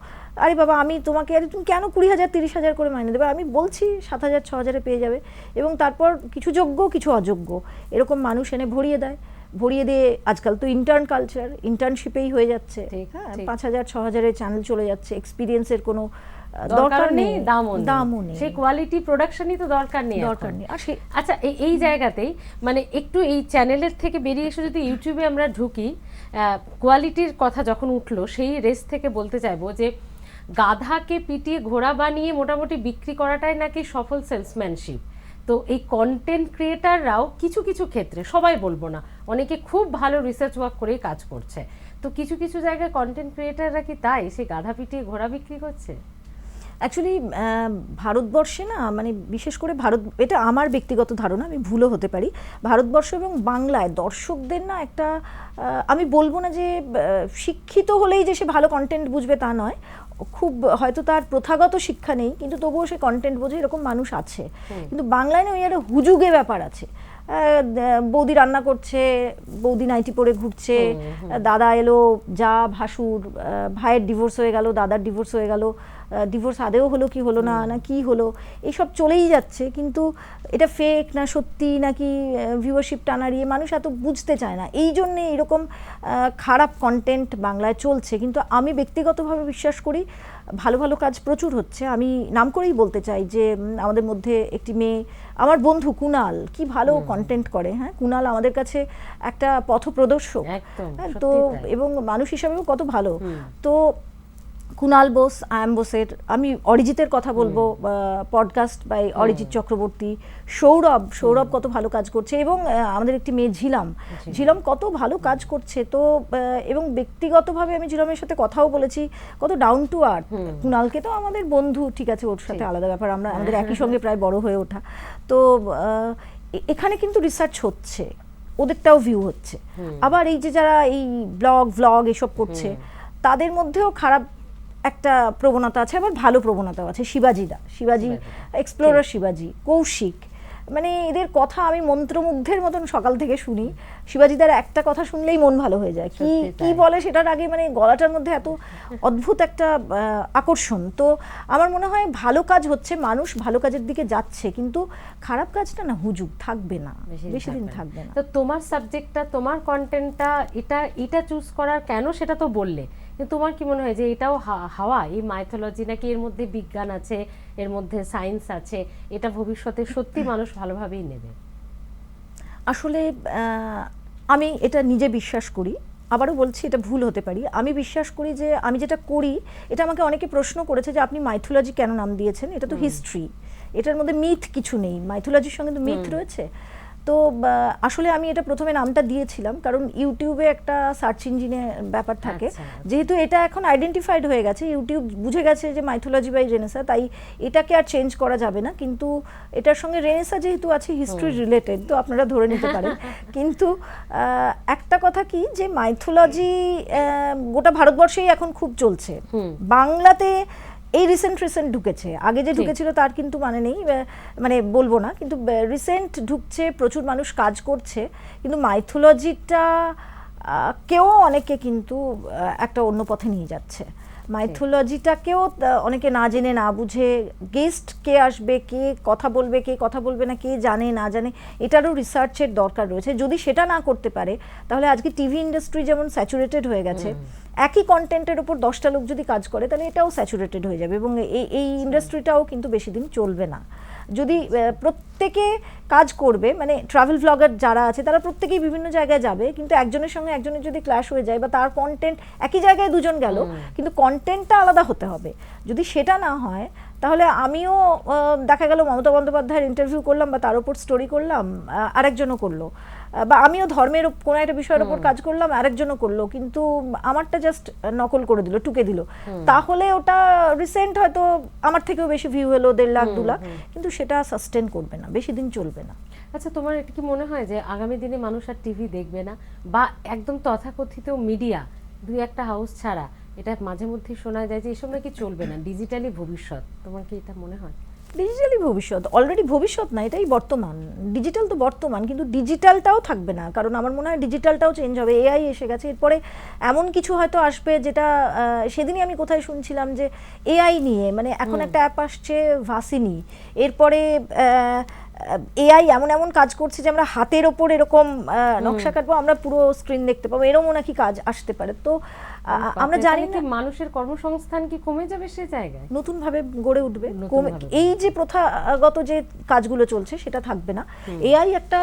A: আরে বাবা আমি তোমাকে, আরে তুমি কেন 20,000 30,000 করে মাইনে দেবে, আমি বলছি 7,000 6,000-এ পেয়ে যাবে। এবং তারপর কিছু যোগ্য কিছু অযোগ্য এরকম মানুষ এনে ভরিয়ে দেয়, ভরিয়ে দিয়ে আজকাল তো ইন্টার্ন কালচার, ইন্টার্নশিপেই হয়ে যাচ্ছে, হ্যাঁ 5,000 6,000-এর চ্যানেল চলে যাচ্ছে, এক্সপিরিয়েন্সের কোনো দরকার নেই, দামও নেই,
B: সেই কোয়ালিটি প্রোডাকশনই তো দরকার নেই। আচ্ছা, এই জায়গাতেই মানে একটু এই চ্যানেলের থেকে বেরিয়ে এসে যদি ইউটিউবে আমরা ঢুকি, কোয়ালিটির কথা যখন উঠলো, সেই রেস থেকে বলতে চাইবো যে গাধাকে পিটিয়ে ঘোড়া বানিয়ে মোটামুটি বিক্রি করাটাই নাকি সফল সেলসম্যানশিপ। তো এই কন্টেন্ট ক্রিয়েটাররাও কিছু কিছু ক্ষেত্রে, সবাই বলবো না, অনেকে খুব ভালো রিসার্চ ওয়ার্ক করেই কাজ করছে, তো কিছু কিছু জায়গায় কন্টেন্ট ক্রিয়েটাররা কি তাই সেই গাধা পিটিয়ে ঘোড়া বিক্রি করছে?
A: অ্যাকচুয়ালি ভারতবর্ষে না, মানে বিশেষ করে এটা আমার ব্যক্তিগত ধারণা, আমি ভুলও হতে পারি, ভারতবর্ষ এবং বাংলায় দর্শকদের না একটা, আমি বলবো না যে শিক্ষিত হলেই যে সে ভালো কন্টেন্ট বুঝবে তা নয়, খুব হয়তো তার প্রথাগত শিক্ষা নেই কিন্তু তবুও সে কন্টেন্ট বোঝে, এরকম মানুষ আছে। কিন্তু বাংলায় না ওই একটা হুজুগে ব্যাপার আছে, বৌদি রান্না করছে, বৌদি নাইটি পরে ঘুরছে, দাদা এলো, যা ভাসুর, ভাইয়ের ডিভোর্স হয়ে গেল, দাদার ডিভোর্স হয়ে গেল, ডিভোর্স আদেও হলো কি হলো না, না কি হলো, এইসব চলেই যাচ্ছে। কিন্তু এটা ফেক না সত্যি নাকি ভিউয়ারশিপ টানারিয়ে মানুষ এত বুঝতে চায় না, এই জন্যে এরকম খারাপ কন্টেন্ট বাংলায় চলছে। কিন্তু আমি ব্যক্তিগতভাবে বিশ্বাস করি ভালো ভালো কাজ প্রচুর হচ্ছে। আমি নাম করেই বলতে চাই যে আমাদের মধ্যে একটি মেয়ে, আমার বন্ধু কুনাল, কি ভালো কন্টেন্ট করে, হ্যাঁ কুনাল আমাদের কাছে একটা পথপ্রদর্শক, তো এবং মানুষ হিসাবেও কত ভালো। তো কুনাল বোস, আয়াম বোসের, আমি অরিজিতের কথা বলবো, পডকাস্ট বাই অরিজিৎ চক্রবর্তী, সৌরভ কত ভালো কাজ করছে, এবং আমাদের একটি মেয়ে ঝিলম কত ভালো কাজ করছে। তো এবং ব্যক্তিগতভাবে আমি ঝিলমের সাথে কথাও বলেছি, কত ডাউন টু আর্থ। কুনালকে তো আমাদের বন্ধু, ঠিক আছে, ওর সাথে আলাদা ব্যাপার, আমাদের একই সঙ্গে প্রায় বড় হয়ে ওঠা। তো এখানে কিন্তু রিসার্চ হচ্ছে, ওদেরটাও ভিউ হচ্ছে। আবার এই যে যারা এই ভ্লগ এসব করছে, তাদের মধ্যেও খারাপ একটা প্রবণতা আছে, আবার ভালো প্রবণতাও আছে। শিবাজি এক্সপ্লোরার, শিবাজি, কৌশিক, মানে এদের কথা আমি মন্ত্রমুগ্ধের মতন সকাল থেকে শুনি। শিবাজিদার একটা কথা শুনলেই মন ভালো হয়ে যায়, কি বলে সেটার আগে মানে গলাটার মধ্যে এত অদ্ভুত একটা আকর্ষণ। তো আমার মনে হয় ভালো কাজ হচ্ছে, মানুষ ভালো কাজের দিকে যাচ্ছে, কিন্তু খারাপ কাজটা না হুজুগ থাকবে না, বেশি দিন থাকবে না।
B: তো তোমার সাবজেক্টটা, তোমার কন্টেন্টটা এটা চুজ করার কেন সেটা তো বললে, তোমার কি মনে হয় যে এটাও হাওয়া, এই মাইথোলজি নাকি এর মধ্যে বিজ্ঞান আছে, এর মধ্যে সায়েন্স আছে, এটা ভবিষ্যতে সত্যি মানুষ ভালোভাবেই নেবে?
A: আসলে আমি এটা নিজে বিশ্বাস করি, আবারও বলছি এটা ভুল হতে পারি, আমি বিশ্বাস করি যে আমি যেটা করি, এটা আমাকে অনেকে প্রশ্ন করেছে যে আপনি মাইথোলজি কেন নাম দিয়েছেন, এটা তো হিস্ট্রি, এটার মধ্যে মিথ কিছু নেই, মাইথোলজির সঙ্গে তো মিথ রয়েছে। তো আসলে আমি এটা প্রথমে নামটা দিয়েছিলাম কারণ ইউটিউবে একটা সার্চ ইঞ্জিনের ব্যাপার থাকে, যেহেতু এটা এখন আইডেন্টিফাইড হয়ে গেছে, ইউটিউব বুঝে গেছে যে মাইথোলজি বাই রেনেসা, তাই এটাকে আর চেঞ্জ করা যাবে না। কিন্তু এটার সঙ্গে রেনেসা যেহেতু আছে হিস্ট্রি রিলেটেড, তো আপনারা ধরে নিতে পারেন। কিন্তু একটা কথা কি যে মাইথোলজি গোটা ভারতবর্ষেই এখন খুব চলছে, বাংলাতে এই রিসেন্ট ঢুকেছে, আগে যে ঢুকেছিল তার কিন্তু মানে নেই, মানে বলবো না, কিন্তু রিসেন্ট ঢুকছে, প্রচুর মানুষ কাজ করছে, কিন্তু মাইথোলজিটা কেউ অনেকে কিন্তু একটা অন্য পথে নিয়ে যাচ্ছে। মাইথোলজিটাকেও অনেকে না জেনে না বুঝে, গেস্ট কে আসবে, কে কথা বলবে, কে কথা বলবে না, কে জানে না জানে, এটারও রিসার্চের দরকার রয়েছে। যদি সেটা না করতে পারে তাহলে আজকে টিভি ইন্ডাস্ট্রি যেমন স্যাচুরেটেড হয়ে গেছে, একই কন্টেন্টের উপর 10টা লোক যদি কাজ করে তাহলে এটাও স্যাচুরেটেড হয়ে যাবে, এবং এই ইন্ডাস্ট্রিটাও কিন্তু বেশি দিন চলবে না। যদি প্রত্যেকে কাজ করবে, মানে ট্রাভেল ব্লগার যারা আছে তারা প্রত্যেকেই বিভিন্ন জায়গায় যাবে, কিন্তু একজনের সঙ্গে একজনের যদি ক্ল্যাশ হয়ে যায় বা তার কন্টেন্ট, একই জায়গায় দুজন গেল কিন্তু কন্টেন্টটা আলাদা হতে হবে, যদি সেটা না হয় তাহলে আমিও দেখা গেল মমতা বন্দ্যোপাধ্যায়ের ইন্টারভিউ করলাম বা তার উপর স্টোরি করলাম, আরেকজনও করলো, বা আমিও ধর্মের কোনো একটা বিষয়ের উপর কাজ করলাম, আরেকজনও করলো, কিন্তু আমারটা জাস্ট নকল করে দিল, টুকে দিল, তাহলে ওটা রিসেন্ট হয়তো আমার থেকেও বেশি ভিউ হলো, 1.5 লাখ 2 লাখ, কিন্তু সেটা সাস্টেন করবে না, বেশি দিন চলবে না।
B: আচ্ছা, তোমার এটা কি মনে হয় যে আগামী দিনে মানুষ আর টিভি দেখবে না, বা একদম তথাকথিত মিডিয়া 2-1টা হাউস ছাড়া, এটা মাঝে মধ্যে শোনা যায় যে এসব নাকি চলবে না, ডিজিটালি ভবিষ্যৎ, তোমার কি এটা মনে হয়?
A: ডিজিটালি ভবিষ্যৎ, অলরেডি ভবিষ্যৎ না, এটাই বর্তমান। ডিজিটাল তো বর্তমান, কিন্তু ডিজিটালটাও থাকবে না, কারণ আমার মনে হয় ডিজিটালটাও চেঞ্জ হবে, এআই এসে গেছে, এরপরে এমন কিছু হয়তো আসবে যেটা, সেদিনই আমি কোথায় শুনছিলাম যে এআই নিয়ে, মানে এখন একটা অ্যাপ আসছে ভাসিনি, এরপরে এআই এমন এমন কাজ করছে যে আমরা হাতের ওপর এরকম নকশা কাটবো, আমরা পুরো স্ক্রিন দেখতে পাবো, এরকম নাকি কাজ আসতে পারে। তো আমরা জানি না
B: মানুষের কর্মসংস্থান কি কমে যাবে সে জায়গায়,
A: নতুন ভাবে গড়ে উঠবে, এই যে প্রথাগত যে কাজগুলো চলছে সেটা থাকবে না। এআই একটা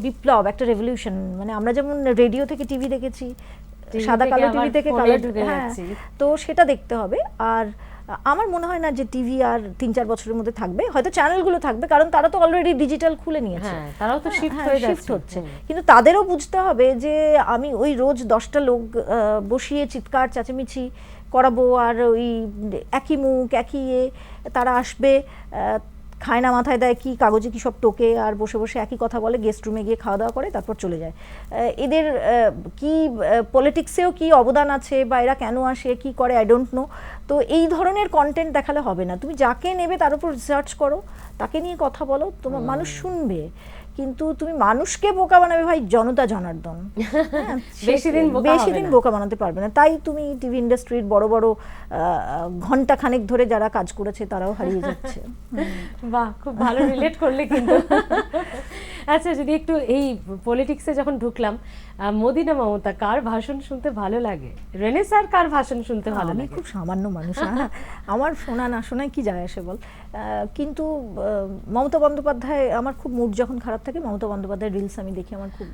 A: বিপ্লব, একটা রেভলিউশন, মানে আমরা যেমন রেডিও থেকে টিভি দেখেছি, সাদা কালো টিভি থেকে কালার, হ্যাঁ, তো সেটা দেখতে হবে। আর আমার মনে হয় না যে টিভি আর 3-4 বছরের মধ্যে থাকবে, হয়তো চ্যানেলগুলো থাকবে, কারণ তারা তো অলরেডি ডিজিটাল খুলে নিয়েছে,
B: তারাও তো শিফট
A: হচ্ছে, কিন্তু তাদেরও বুঝতে হবে যে আমি ওই রোজ 10টা লোক বসিয়ে চিৎকার চেঁচামেচি করাবো, আর ওই একই মুখ একই তারা আসবে, খায় না মাথায় দেয় কি কাগজে কি সব টোকে, আর বসে বসে একই কথা বলে, গেস্ট রুমে গিয়ে খাওয়া দাওয়া করে তারপর চলে যায়। এদের কি পলিটিক্সেও কি অবদান আছে, বা এরা কেন আসে, কি করে, আই ডোন্ট নো। তো এই ধরনের কন্টেন্ট দেখালে হবে না, তুমি যাকে নেবে তার উপর রিসার্চ করো, তাকে নিয়ে কথা বলো, তোমার মানুষ শুনবে, কিন্তু তুমি মানুষকে বোকা বানাবে ভাই জনতা জনার্দন, বেশি দিন বোকা বানাতে পারবে না। তাই তুমি টিভি ইন্ডাস্ট্রির বড় বড় ঘন্টা খানেক ধরে যারা কাজ করেছে তারাও হারিয়ে যাচ্ছে।
B: বাহ, খুব ভালো রিলেট করলে কিন্তু। আচ্ছা, যদি একটু এই পলিটিক্সে যখন ঢুকলাম, মোদি না মমতা, কার ভাষণ শুনতে ভালো লাগে? রেনে স্যার কার ভাষণ শুনতে ভালো লাগে?
A: আমি খুব সামান্য মানুষ, আমার শোনা না শোনায় কি যায় আসে বল, কিন্তু মমতা বন্দ্যোপাধ্যায়, আমার খুব মুড যখন খারাপ থাকে মমতা বন্দ্যোপাধ্যায়ের রিলস আমি দেখি, আমার খুব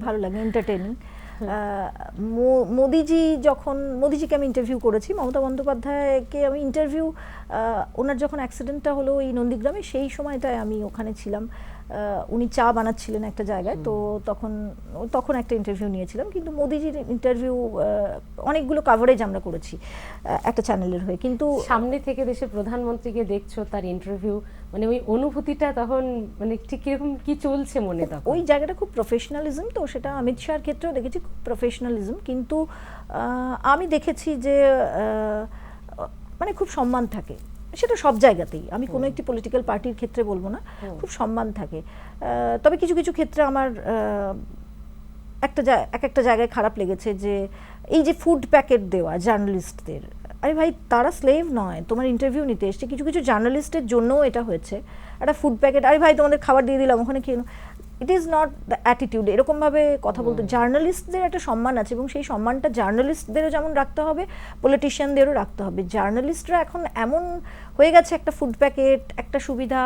A: ভালো লাগে, এন্টারটেইনিং। মোদিজিকে আমি ইন্টারভিউ করেছি, মমতা বন্দ্যোপাধ্যায়কে আমি ইন্টারভিউ, ওনার যখন অ্যাক্সিডেন্টটা হলো এই নন্দীগ্রামে, সেই সময়টায় আমি ওখানে ছিলাম, উনি চা বানাচ্ছিলেন একটা জায়গায়, তো তখন একটা ইন্টারভিউ নিয়েছিলাম। কিন্তু মোদিজির ইন্টারভিউ অনেকগুলো কাভারেজ আমরা করেছি একটা চ্যানেলের হয়ে, কিন্তু
B: সামনে থেকে দেশের প্রধানমন্ত্রীকে দেখছো, তার ইন্টারভিউ, মানে ওই অনুভূতিটা তখন মানে ঠিক কিরকম কি চলছে মনে? তখন
A: ওই জায়গাটা খুব প্রফেশনালিজম, তো সেটা অমিত শাহর ক্ষেত্রেও দেখেছি খুব প্রফেশনালিজম, কিন্তু আমি দেখেছি যে মানে খুব সম্মান থাকে, সেটা সব জায়গাতেই, আমি কোনো একটি পলিটিক্যাল পার্টির ক্ষেত্রে বলবো না, খুব সম্মান থাকে। তবে কিছু কিছু ক্ষেত্রে আমার একটা জায়গায় খারাপ লেগেছে, যে এই যে ফুড প্যাকেট দেওয়া জার্নালিস্টদের, আরে ভাই তারা স্লেভ নয়, তোমার ইন্টারভিউ নিতে এসছে, কিছু কিছু জার্নালিস্টের জন্যও এটা হয়েছে, একটা ফুড প্যাকেট, আরে ভাই তোমাদের খাবার দিয়ে দিলাম ওখানে খেয়ে, it is not the attitude, এরকমভাবে কথা বলতে। জার্নালিস্টদের একটা সম্মান আছে, এবং সেই সম্মানটা জার্নালিস্টদেরও যেমন রাখতে হবে, পলিটিশিয়ানদেরও রাখতে হবে। জার্নালিস্টরা এখন এমন হয়ে গেছে, একটা ফুড প্যাকেট, একটা সুবিধা,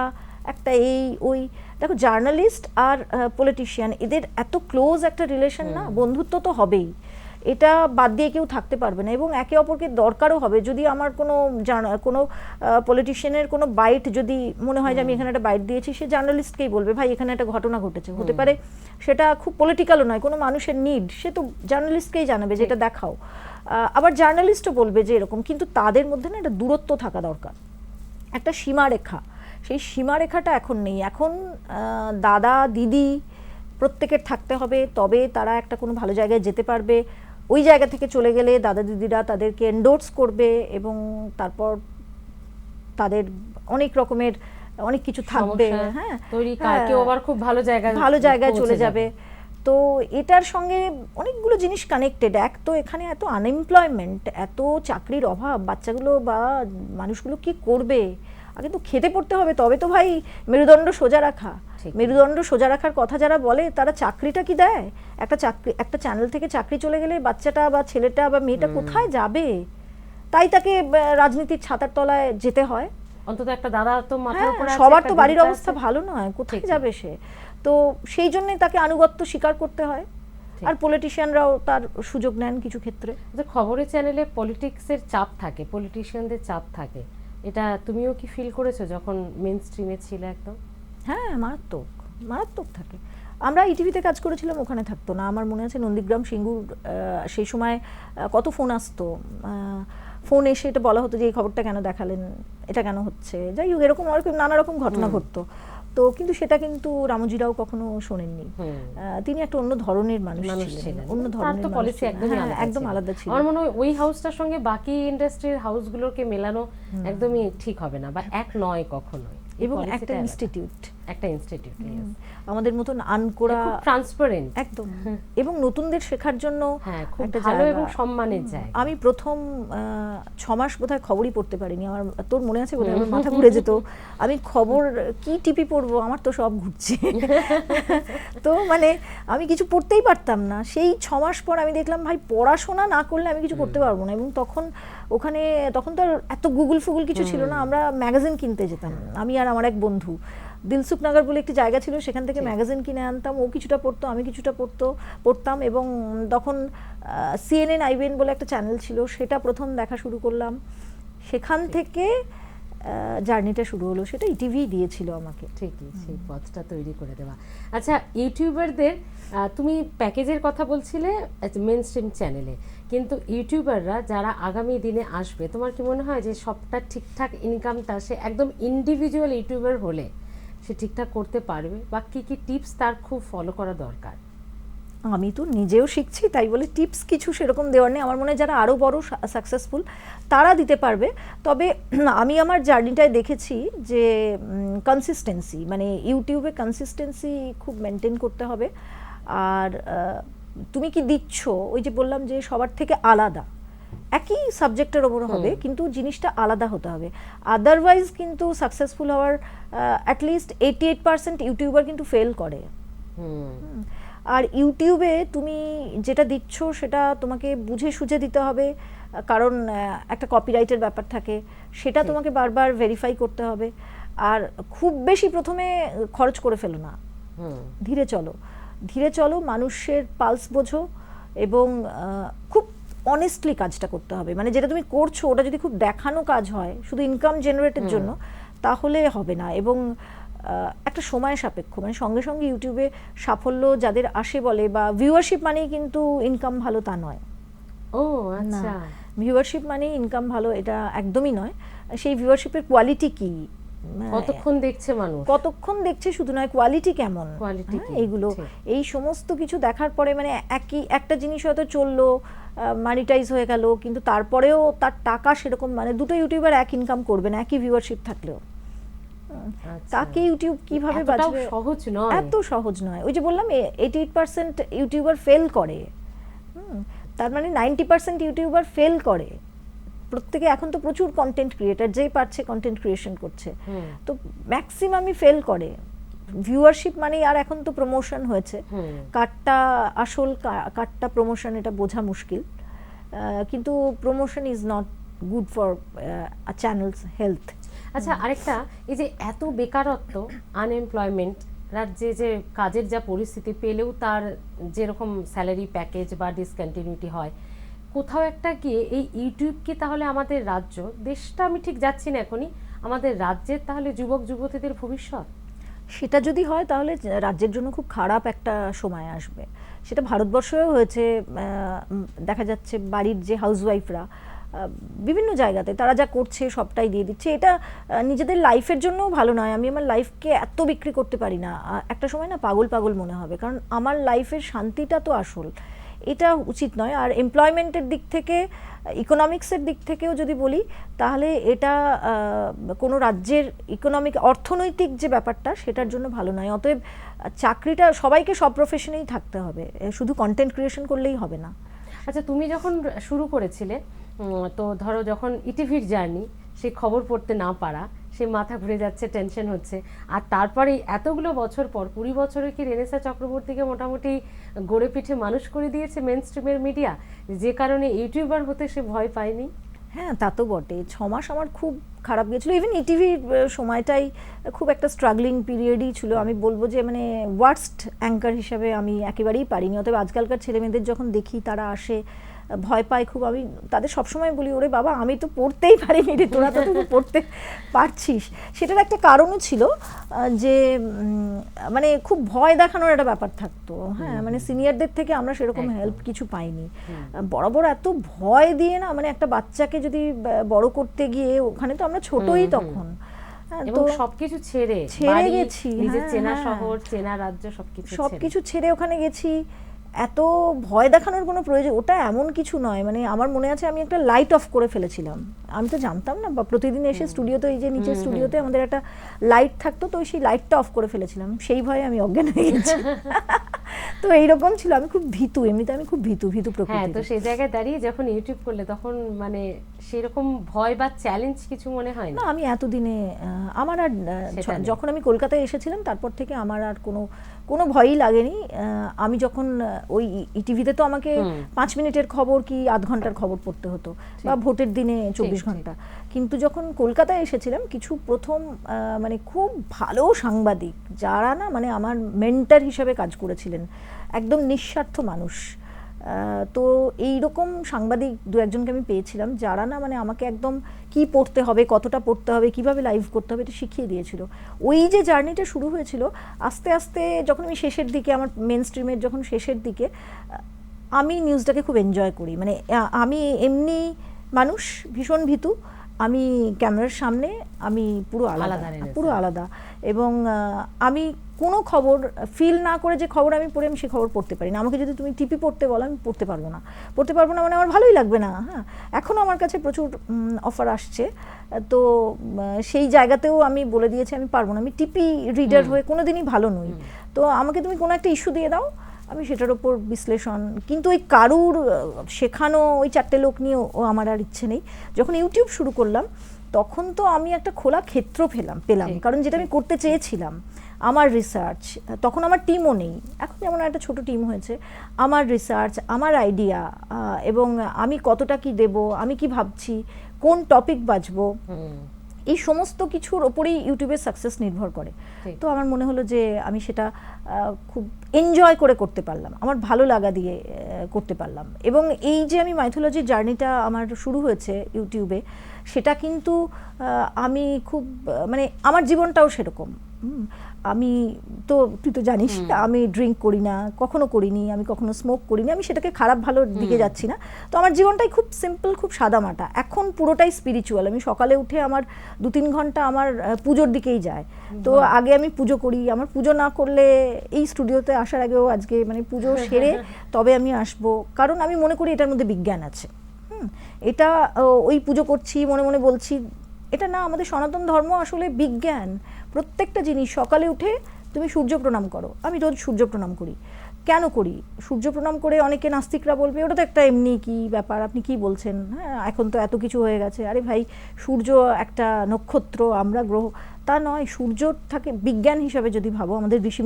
A: একটা এই ওই, দেখো জার্নালিস্ট আর পলিটিশিয়ান এদের এত ক্লোজ একটা রিলেশন না, বন্ধুত্ব তো হবেই, এটা বাদ দিয়ে কেউ থাকতে পারবে না, এবং একে অপরকে দরকারও হবে। যদি আমার কোনো পলিটিশিয়ানের কোনো বাইট যদি মনে হয় যে আমি এখানে একটা বাইট দিয়েছি, সে জার্নালিস্টকেই বলবে ভাই এখানে একটা ঘটনা ঘটেছে, হতে পারে সেটা খুব পলিটিক্যালও নয়, কোনো মানুষের নিড, সে তো জার্নালিস্টকেই জানাবে যেটা দেখাও। আবার জার্নালিস্টও বলবে যে এরকম, কিন্তু তাদের মধ্যে না একটা দূরত্ব থাকা দরকার, একটা সীমারেখা, সেই সীমারেখাটা এখন নেই। এখন দাদা দিদি প্রত্যেকের থাকতে হবে, তবে তারা একটা কোনো ভালো জায়গায় যেতে পারবে। ওই জায়গা থেকে চলে গেলে দাদা দিদিরা তাদেরকে এন্ডোর্স করবে, এবং তারপর তাদের অনেক রকমের অনেক কিছু থাকবে,
B: সমস্যা
A: হ্যাঁ
B: তৈরি, কেউ আবার খুব ভালো জায়গায়
A: চলে যাবে। তো এটার সঙ্গে অনেকগুলো জিনিস কানেক্টেড। এক তো এখানে এত আনএমপ্লয়মেন্ট, এত চাকরির অভাব, বাচ্চাগুলো বা মানুষগুলো কি করবে? আগে তো খেতে পড়তে হবে, তবে তো ভাই মেরুদণ্ড সোজা রাখা। মেরুদণ্ড সোজা রাখার কথা যারা বলে তারা চাকরিটা কি দেয়? একটা চ্যানেল থেকে চাকরি চলে গেলে বাচ্চাটা বা ছেলেটা বা মেয়েটা কোথায় যাবে? তাই তাকে রাজনীতির ছাতার তলায় যেতে হয়।
B: অন্তত একটা দাদা তো মাথার উপরে আছে,
A: সবার
B: একটা
A: তো বাড়ির
B: দিদিটা
A: অবস্থা
B: আছে।
A: ভালো নয়, কোথায় যাবে সে? তো সেই জন্যই তাকে আনুগত্য স্বীকার করতে হয়। আর পলিটিশিয়ানরাও তার সুযোগ নেন কিছু ক্ষেত্রে।
B: যে খবরের চ্যানেলে পলিটিক্সের চাপ থাকে, পলিটিশিয়ানদের চাপ থাকে, এটা তুমিও কি ফিল করেছো যখন মেইন স্ট্রিমে ছিলে একদম?
A: হ্যাঁ, মারাত্মক মারাত্মক থাকে। আমরা ইটিভিতে কাজ করেছিলাম, ওখানে থাকতো না। আমার মনে আছে নন্দীগ্রাম সিঙ্গুর সেই সময় কত ফোন আসতো। ফোন এসে এটা বলা হতো যে এই খবরটা কেন দেখালেন, এটা কেন হচ্ছে, যাই হোক এরকম নানা রকম ঘটনা ঘটতো। তো কিন্তু সেটা কিন্তু রামুজিরাও কখনো শোনেননি। তিনি একটা অন্য ধরনের মানুষ ছিলেন, অন্য ধরনের
B: পলিসি
A: একদম আলাদা ছিল।
B: আমার মনে হয় ওই হাউসটার সঙ্গে বাকি ইন্ডাস্ট্রির হাউসগুলোকে মেলানো একদমই ঠিক হবে না, বা এক নয় কখনোই।
A: এবং একটা ইনস্টিটিউট, আমাদের মতন আনকোরা,
B: ট্রান্সপারেন্ট
A: একদম, এবং নতুনদের শেখার জন্য
B: খুব ভালো এবং সম্মানের জায়গা।
A: আমি প্রথম 6 মাস বোধহয় খবরই পড়তে পারিনি। আমার, তোর মনে আছে বোধহয়, আমার মাথা ঘুরে যেত। আমি খবর কি টিপি পড়বো, আমার তো সব ঘুরছে। তো মানে আমি কিছু পড়তেই পারতাম না। সেই 6 মাস পর আমি দেখলাম ভাই পড়াশোনা না করলে আমি কিছু করতে পারবো না। এবং তখন তো আর এত গুগল ফুগল কিছু ছিল না। আমরা ম্যাগাজিন কিনতে যেতাম, আমি আর আমার এক বন্ধু। দিলসুখনগর বলে একটি জায়গা ছিল, সেখান থেকে ম্যাগাজিন কিনে আনতাম। ও কিছুটা পড়তো, আমি কিছুটা পড়তাম। এবং তখন CNN IBN বলে একটা চ্যানেল ছিল, সেটা প্রথম দেখা শুরু করলাম। সেখান থেকে জার্নিটা শুরু হলো। সেটা ইটিভি দিয়েছিল আমাকে।
B: ঠিকই, সেই পথটা তৈরি করে দেওয়া। আচ্ছা, ইউটিউবারদের তুমি প্যাকেজের কথা বলছিলে মেইন স্ট্রিম চ্যানেলে, কিন্তু ইউটিউবাররা যারা আগামী দিনে আসবে, তোমার কি মনে হয় যে সবটা ঠিকঠাক ইনকামটা সে একদম ইন্ডিভিজুয়াল ইউটিউবার হলে সে ঠিকঠাক করতে পারবে, বা কি কি টিপস তার খুব ফলো করা দরকার?
A: আমি তো নিজেও শিখছি, তাই বলে টিপস কিছু সেরকম দেওয়ার নেই। আমার মনে হয় যারা আরও বড় সাকসেসফুল তারা দিতে পারবে। তবে আমি আমার জার্নিটায় দেখেছি যে কনসিস্টেন্সি, মানে ইউটিউবে কনসিস্টেন্সি খুব মেনটেন করতে হবে। আর তুমি কি দিচ্ছ, ওই যে বললাম যে সবার থেকে আলাদা, একই সাবজেক্টের ওপর হবে কিন্তু জিনিসটা আলাদা হতে হবে। আদারওয়াইজ কিন্তু সাকসেসফুল হওয়ার অ্যাটলিস্ট 88% ইউটিউবার কিন্তু ফেল করে। আর ইউটিউবে তুমি যেটা দিচ্ছ সেটা তোমাকে বুঝে সুঝে দিতে হবে, কারণ একটা কপিরাইটের ব্যাপার থাকে, সেটা তোমাকে বারবার ভেরিফাই করতে হবে। আর খুব বেশি প্রথমে খরচ করে ফেলো না, ধীরে চলো, মানুষের পালস বোঝো, এবং খুব অনেস্টলি কাজটা করতে হবে। মানে যেটা তুমি করছো ওটা যদি খুব দেখানো কাজ হয় শুধু ইনকাম জেনারেটের জন্য, তাহলে হবে না। এবং একটা সময় সাপেক্ষ, মানে সঙ্গে সঙ্গে ইউটিউবে সাফল্য যাদের আসে বলে বা ভিউয়ারশিপ মানেই কিন্তু ইনকাম ভালো তা নয়।
B: ও আচ্ছা,
A: ভিউয়ারশিপ মানেই ইনকাম ভালো এটা একদমই নয়। সেই ভিউয়ারশিপের কোয়ালিটি কি,
B: কতক্ষণ দেখছে মানুষ,
A: কতক্ষণ দেখছে শুধু নয়, কোয়ালিটি কেমন, এইগুলো, এই সমস্ত কিছু দেখার পরে মানে একটা জিনিস হয়তো চললো, মানিটাইজ হয়ে গেল, কিন্তু তারপরেও তার টাকা সেরকম, মানে দুটো ইউটিউবার এক ইনকাম করবে না একই ভিউয়ারশিপ থাকলেও। তাকে ইউটিউব কিভাবে বাঁচবে,
B: সহজ নয়,
A: এত সহজ নয়। ওই যে বললাম 88% ইউটিউবার ফেল করে, তার মানে 90% ইউটিউবার ফেল করে। প্রত্যেকে এখন তো প্রচুর কন্টেন্ট ক্রিয়েটার, যেই পারছে কন্টেন্ট ক্রিয়েশন করছে, তো ম্যাক্সিমামই ফেল করে। ভিউয়ারশিপ মানে আর এখন তো প্রমোশন হয়েছে, কাটটা আসল কাটটা প্রমোশন এটা বোঝা মুশকিল, কিন্তু promotion is not good for a channels health.
B: আচ্ছা, আরেকটা, এই যে এত বেকারত্ব, আনএমপ্লয়মেন্ট, রাজ্যে যে কাজের যা পরিস্থিতি, পেলেও তার যেরকম স্যালারি প্যাকেজ বা ডিসকন্টিনিউটি হয়, কোথাও একটা গিয়ে এই ইউটিউব কি তাহলে আমাদের রাজ্য, দেশটা আমি ঠিক যাচ্ছি না এখনই, আমাদের রাজ্যের তাহলে যুবক যুবতীদের ভবিষ্যৎ?
A: সেটা যদি হয় তাহলে রাজ্যের জন্য খুব খারাপ একটা সময় আসবে। সেটা ভারতবর্ষেও হয়েছে, দেখা যাচ্ছে বাড়ির যে হাউসওয়াইফরা বিভিন্ন জায়গাতে তারা যা করছে সবটাই দিয়ে দিচ্ছে। এটা নিজেদের লাইফের জন্যও ভালো নয়। আমি আমার লাইফকে এত বিক্রি করতে পারি না, একটা সময় না পাগল পাগল মনে হবে, কারণ আমার লাইফের শান্তিটা তো আসল। এটা উচিত নয়। আর এমপ্লয়মেন্টের দিক থেকে, ইকোনমিক্সের দিক থেকেও যদি বলি, তাহলে এটা কোনো রাজ্যের অর্থনৈতিক যে ব্যাপারটা সেটার জন্য ভালো নয়। অতএব চাকরিটা সবাইকে সব প্রফেশনেই থাকতে হবে, শুধু কন্টেন্ট ক্রিয়েশন করলেই হবে না।
B: আচ্ছা, তুমি যখন শুরু করেছিলে, তো ধরো যখন ইটিভির জার্নি, সেই খবর পড়তে না পারা, সে মাথা ঘুরে যাচ্ছে, টেনশন হচ্ছে, আর তারপরে এতগুলো বছর পর 20 বছরে কি রেনেসা চক্রবর্তীকে মোটামুটি গড়ে পিঠে মানুষ করে দিয়েছে মেন স্ট্রিমের মিডিয়া, যে কারণে ইউটিউবার হতে সে ভয় পায়নি?
A: হ্যাঁ, তা তো বটে। 6 মাস আমার খুব খারাপ গেছিলো। ইভেন ইটিভির সময়টাই খুব একটা স্ট্রাগলিং পিরিয়ডই ছিল। আমি বলবো যে মানে ওয়ার্স্ট অ্যাঙ্কার হিসাবে আমি একেবারেই পারিনি। অতএব আজকালকার ছেলেমেয়েদের যখন দেখি তারা আসে, ভয় পায় খুব, আমি তাদের সবসময় বলি, ওরে বাবা, আমি তো পড়তেই পারিনি রে, তোরা তো পড়তে পারছিস। সেটার একটা কারণও ছিল যে মানে খুব ভয় দেখানোর একটা ব্যাপার থাকতো। হ্যাঁ, মানে সিনিয়রদের থেকে আমরা সেরকম হেল্প কিছু পাইনি। বড় এত ভয় দিয়ে না, মানে একটা বাচ্চাকে যদি বড় করতে গিয়ে, ওখানে তো আমরা ছোটই তখন,
B: এবং সবকিছু ছেড়ে
A: গেছি,
B: নিজের চেনা শহর, চেনা রাজ্য, সবকিছু
A: ছেড়ে ওখানে গেছি। এত ভয় দেখানোর কোনো প্রয়োজন, ওটা এমন কিছু নয়। মানে আমার মনে আছে আমি একটা লাইট অফ করে ফেলেছিলাম। আমি তো জানতাম না, বা প্রতিদিন এসে স্টুডিওতে, এই যে নিচের স্টুডিওতে আমাদের একটা লাইট থাকতো, তো সেই লাইটটা অফ করে ফেলেছিলাম। সেই ভয়ে আমি অজ্ঞান হয়ে গেছি। তো এইরকম ছিল। আমি খুব ভীতু, এমনিতে আমি খুব ভীতু প্রকৃতি।
B: হ্যাঁ, তো সেই জায়গায় দাঁড়িয়ে যখন ইউটিউব করলে, তখন মানে সেরকম ভয় বা চ্যালেঞ্জ কিছু মনে হয় না?
A: আমি এতদিনে আমার আর, যখন আমি কলকাতায় এসেছিলাম তারপর থেকে আমার আর কোনো ভয়ই লাগেনি। আমি যখন ওই ইটিভিতে তো আমাকে 5 মিনিটের খবর কি আধ ঘন্টার খবর পড়তে হতো, বা ভোটের দিনে 24 ঘন্টা। কিন্তু যখন কলকাতায় এসেছিলাম, কিছু প্রথম মানে খুব ভালো সাংবাদিক, যারা না মানে আমার মেন্টর হিসেবে কাজ করেছিলেন, একদম নিঃস্বার্থ মানুষ। তো এইরকম সাংবাদিক 2-1জনকে আমি পেয়েছিলাম, যারা না মানে আমাকে একদম কি পড়তে হবে, কতটা পড়তে হবে, কিভাবে লাইভ করতে হবে, এটা শিখিয়ে দিয়েছিল। ওই যে জার্নিটা শুরু হয়েছিল, আস্তে আস্তে যখন আমি শেষের দিকে, আমার মেন স্ট্রিমের যখন শেষের দিকে, আমি নিউজটাকে খুব এনজয় করি। মানে আমি এমনি মানুষ, ভীষণ ভীতু, আমি ক্যামেরার সামনে আমি পুরো আলাদা। এবং আমি কোনো খবর ফিল না করে যে খবর আমি পড়ে, আমি সে খবর পড়তে পারি না। আমাকে যদি তুমি টিপি পড়তে বলো, আমি পড়তে পারবো না মানে আমার ভালোই লাগবে না। হ্যাঁ, এখনও আমার কাছে প্রচুর অফার আসছে, তো সেই জায়গাতেও আমি বলে দিয়েছি আমি পারবো না। আমি টিপি রিডার হয়ে কোনোদিনই ভালো নই। তো আমাকে তুমি কোনো একটা ইস্যু দিয়ে দাও, আমি সেটার ওপর বিশ্লেষণ, কিন্তু ওই কারুর শেখানো ওই 4টে লোক নিয়ে আমার আর ইচ্ছে নেই। যখন ইউটিউব শুরু করলাম, তখন তো আমি একটা খোলা ক্ষেত্র পেলাম, কারণ যেটা আমি করতে চেয়েছিলাম, আমার রিসার্চ, তখন আমার টিমও নেই, এখন যেমন একটা ছোট টিম হয়েছে, আমার রিসার্চ, আমার আইডিয়া, এবং আমি কতটা কি দেব, আমি কি ভাবছি, কোন টপিক বাছবো, এই সমস্ত কিছুর ওপরেই ইউটিউবের সাকসেস নির্ভর করে। তো আমার মনে হলো যে আমি সেটা খুব এনজয় করে করতে পারলাম, আমার ভালো লাগা দিয়ে করতে পারলাম। এবং এই যে আমি মাইথোলজির জার্নিটা আমার শুরু হয়েছে ইউটিউবে, সেটা কিন্তু আমি খুব মানে আমার জীবনটাও সেরকম। আমি তো, তুই তো জানিস, আমি ড্রিঙ্ক করি না, কখনো করিনি, আমি কখনো স্মোক করিনি, আমি সেটাকে খারাপ ভালোর দিকে যাচ্ছি না। তো আমার জীবনটাই খুব সিম্পল, খুব সাদামাটা। এখন পুরোটাই স্পিরিচুয়াল। আমি সকালে উঠে আমার 2-3 ঘন্টা আমার পুজোর দিকেই যায়। তো আগে আমি পুজো করি, আমার পুজো না করলে, এই স্টুডিওতে আসার আগেও আজকে মানে পুজো সেরে তবে আমি আসবো, কারণ আমি মনে করি এটার মধ্যে বিজ্ঞান আছে। এটা ওই পুজো করছি মনে মনে বলছি, এটা না, আমাদের সনাতন ধর্ম আসলে বিজ্ঞান। প্রত্যেকটা জিনিস, সকালে উঠে তুমি সূর্য প্রণাম করো, আমি রোজ সূর্য প্রণাম করি। কেন করি? সূর্য প্রণাম করে অনেকে নাস্তিকরা বলবে ওটা তো একটা এমনি কি ব্যাপার, আপনি কি বলছেন, হ্যাঁ এখন তো এত কিছু হয়ে গেছে। আরে ভাই, সূর্য একটা নক্ষত্র, আমরা গ্রহ, তা নয়। সূর্য থাকে বিজ্ঞান হিসাবে যদি ভাবো, আমাদের ঋষি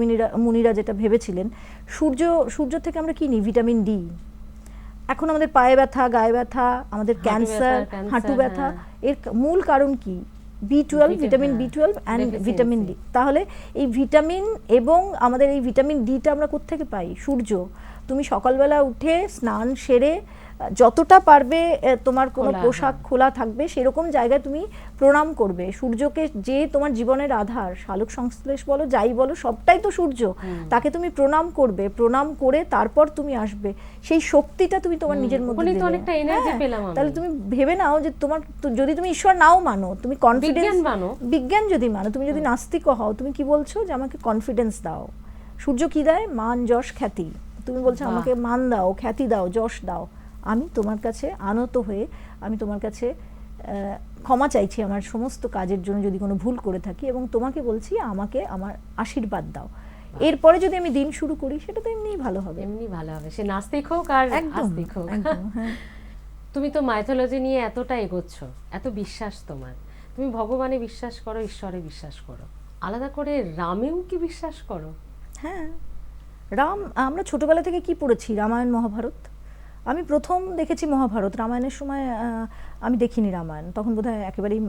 A: মুনিরা যেটা ভেবেছিলেন, সূর্য থেকে আমরা কি নিই? Vitamin D. এখন আমাদের পায়ে ব্যথা, গায়ে ব্যথা, আমাদের ক্যান্সার, হাঁটু ব্যথা, এর মূল কারণ কি? B12, vitamin B12 and vitamin D. তাহলে এই ভিটামিন এবং আমাদের এই ভিটামিন ডিটা আমরা কোত্থেকে পাই? সূর্য। তুমি সকালবেলা উঠে স্নান সেরে যতটা পারবে তোমার কোনো পোশাক খোলা থাকবে সেরকম জায়গায় তুমি প্রণাম করবে সূর্যকে, যে তোমার জীবনের আধার, শালক সংশ্লেষ বলো, যাই বলো, সবটাই তো সূর্য। তাকে তুমি প্রণাম করবে, প্রণাম করে তারপর তুমি আসবে, সেই শক্তিটা তুমি তোমার নিজের মধ্যে দিলে।
B: অনেকটা এনার্জি পেলাম আমি।
A: তাহলে তুমি ভেবে নাও যে তোমার, যদি তুমি ঈশ্বর নাও মানো, তুমি কনফিডেন্স মানো, বিজ্ঞান যদি মানো, তুমি যদি নাস্তিকও হও, তুমি কি বলছো যে আমাকে কনফিডেন্স দাও। সূর্য কি দেয়? মান, যশ, খ্যাতি। তুমি বলছো
B: বাহ।
A: আমাকে মান দাও, খ্যাতি দাও, যশ দাও। আমি তোমার কাছে আনত হয়ে আমি তোমার কাছে ক্ষমা চাইছি আমার সমস্ত কাজের জন্য যদি কোনো ভুল করে থাকি, এবং তোমাকে বলছি আমাকে আমার আশীর্বাদ দাও। এরপরে যদি আমি দিন শুরু করি সেটা তো এমনিই ভালো হবে।
B: এমনি ভালো হবে, সে নাস্তিক হোক আর
A: একদম
B: আস্তিক হোক।
A: একদম, হ্যাঁ।
B: তুমি তো মাইথোলজি নিয়ে এতটা এগোচ্ছ, এত বিশ্বাস তোমার, তুমি ভগবানে বিশ্বাস করো, ঈশ্বরে বিশ্বাস করো, আলাদা করে রামেও কি বিশ্বাস করো?
A: হ্যাঁ, রাম, আমরা ছোটবেলা থেকে কি পড়েছি? রামায়ণ মহাভারত। আমি প্রথম দেখেছি মহাভারত, রামায়ণের সময় আমি দেখিনি রামায়ণ, তখন বোধহয় একেবারেই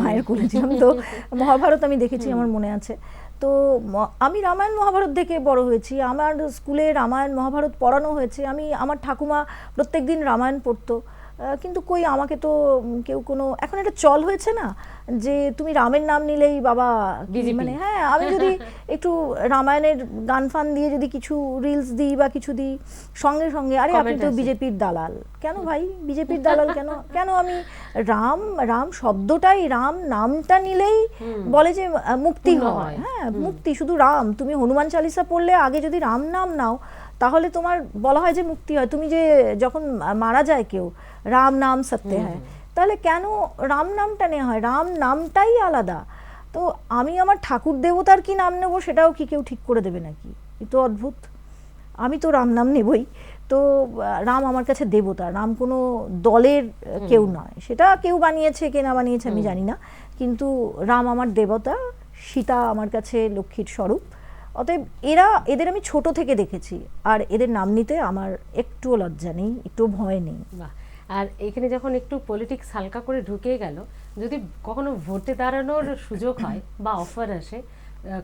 A: মায়ের কোলে ছিলাম। তো মহাভারত আমি দেখেছি, আমার মনে আছে। তো আমি রামায়ণ মহাভারত দেখে বড় হয়েছি, আমার স্কুলে রামায়ণ মহাভারত পড়ানো হয়েছে। আমার ঠাকুমা প্রত্যেকদিন রামায়ণ পড়তো। কিন্তু কই আমাকে তো কেউ কোনো, এখন একটা চল হয়েছে না যে তুমি রামের নাম নিলেই বাবা
B: BJP
A: মানে, হ্যাঁ, আমি যদি একটু রামায়ণের গান ফান দিয়ে যদি কিছু রিলস দিই বা কিছু দিই, সঙ্গে সঙ্গে আরে আপনি
B: Comment
A: তো
B: আসে।
A: বিজেপির দালাল। কেন ভাই বিজেপির দালাল কেন? কেন আমি রাম, রাম শব্দটাই, রাম নামটা নিলেই বলে যে মুক্তি
B: পূর্ণ
A: হয়।
B: হয়।
A: হ্যাঁ, মুক্তি শুধু রাম। তুমি হনুমান চালিসা পড়লে আগে যদি রাম নাম নাও তাহলে তোমার বলা হয় যে মুক্তি হয়। তুমি যে যখন মারা যায় কেউ, রাম নাম সত্য হয়, তাহলে কেন রাম নামটা নেওয়া হয়? রাম নামটাই আলাদা। তো আমি আমার ঠাকুর দেবতার কি নাম নেব সেটাও কি কেউ ঠিক করে দেবে নাকি? এ তো অদ্ভুত। আমি তো রাম নাম নেবই। তো রাম আমার কাছে দেবতা, রাম কোনো দলের কেউ নয়। সেটা কেউ বানিয়েছে কে না বানিয়েছে আমি জানি না, কিন্তু রাম আমার দেবতা, সীতা আমার কাছে লক্ষ্মীর স্বরূপ। অতএব এদের আমি ছোট থেকে দেখেছি, আর এদের নাম নিতে আমার একটুও লজ্জা নেই, একটুও ভয় নেই।
B: বাহ। আর এখানে যখন একটু পলিটিক্স হালকা করে ঢুকে গেল, যদি কখনো ভোটে দাঁড়ানোর সুযোগ হয় বা অফার আসে,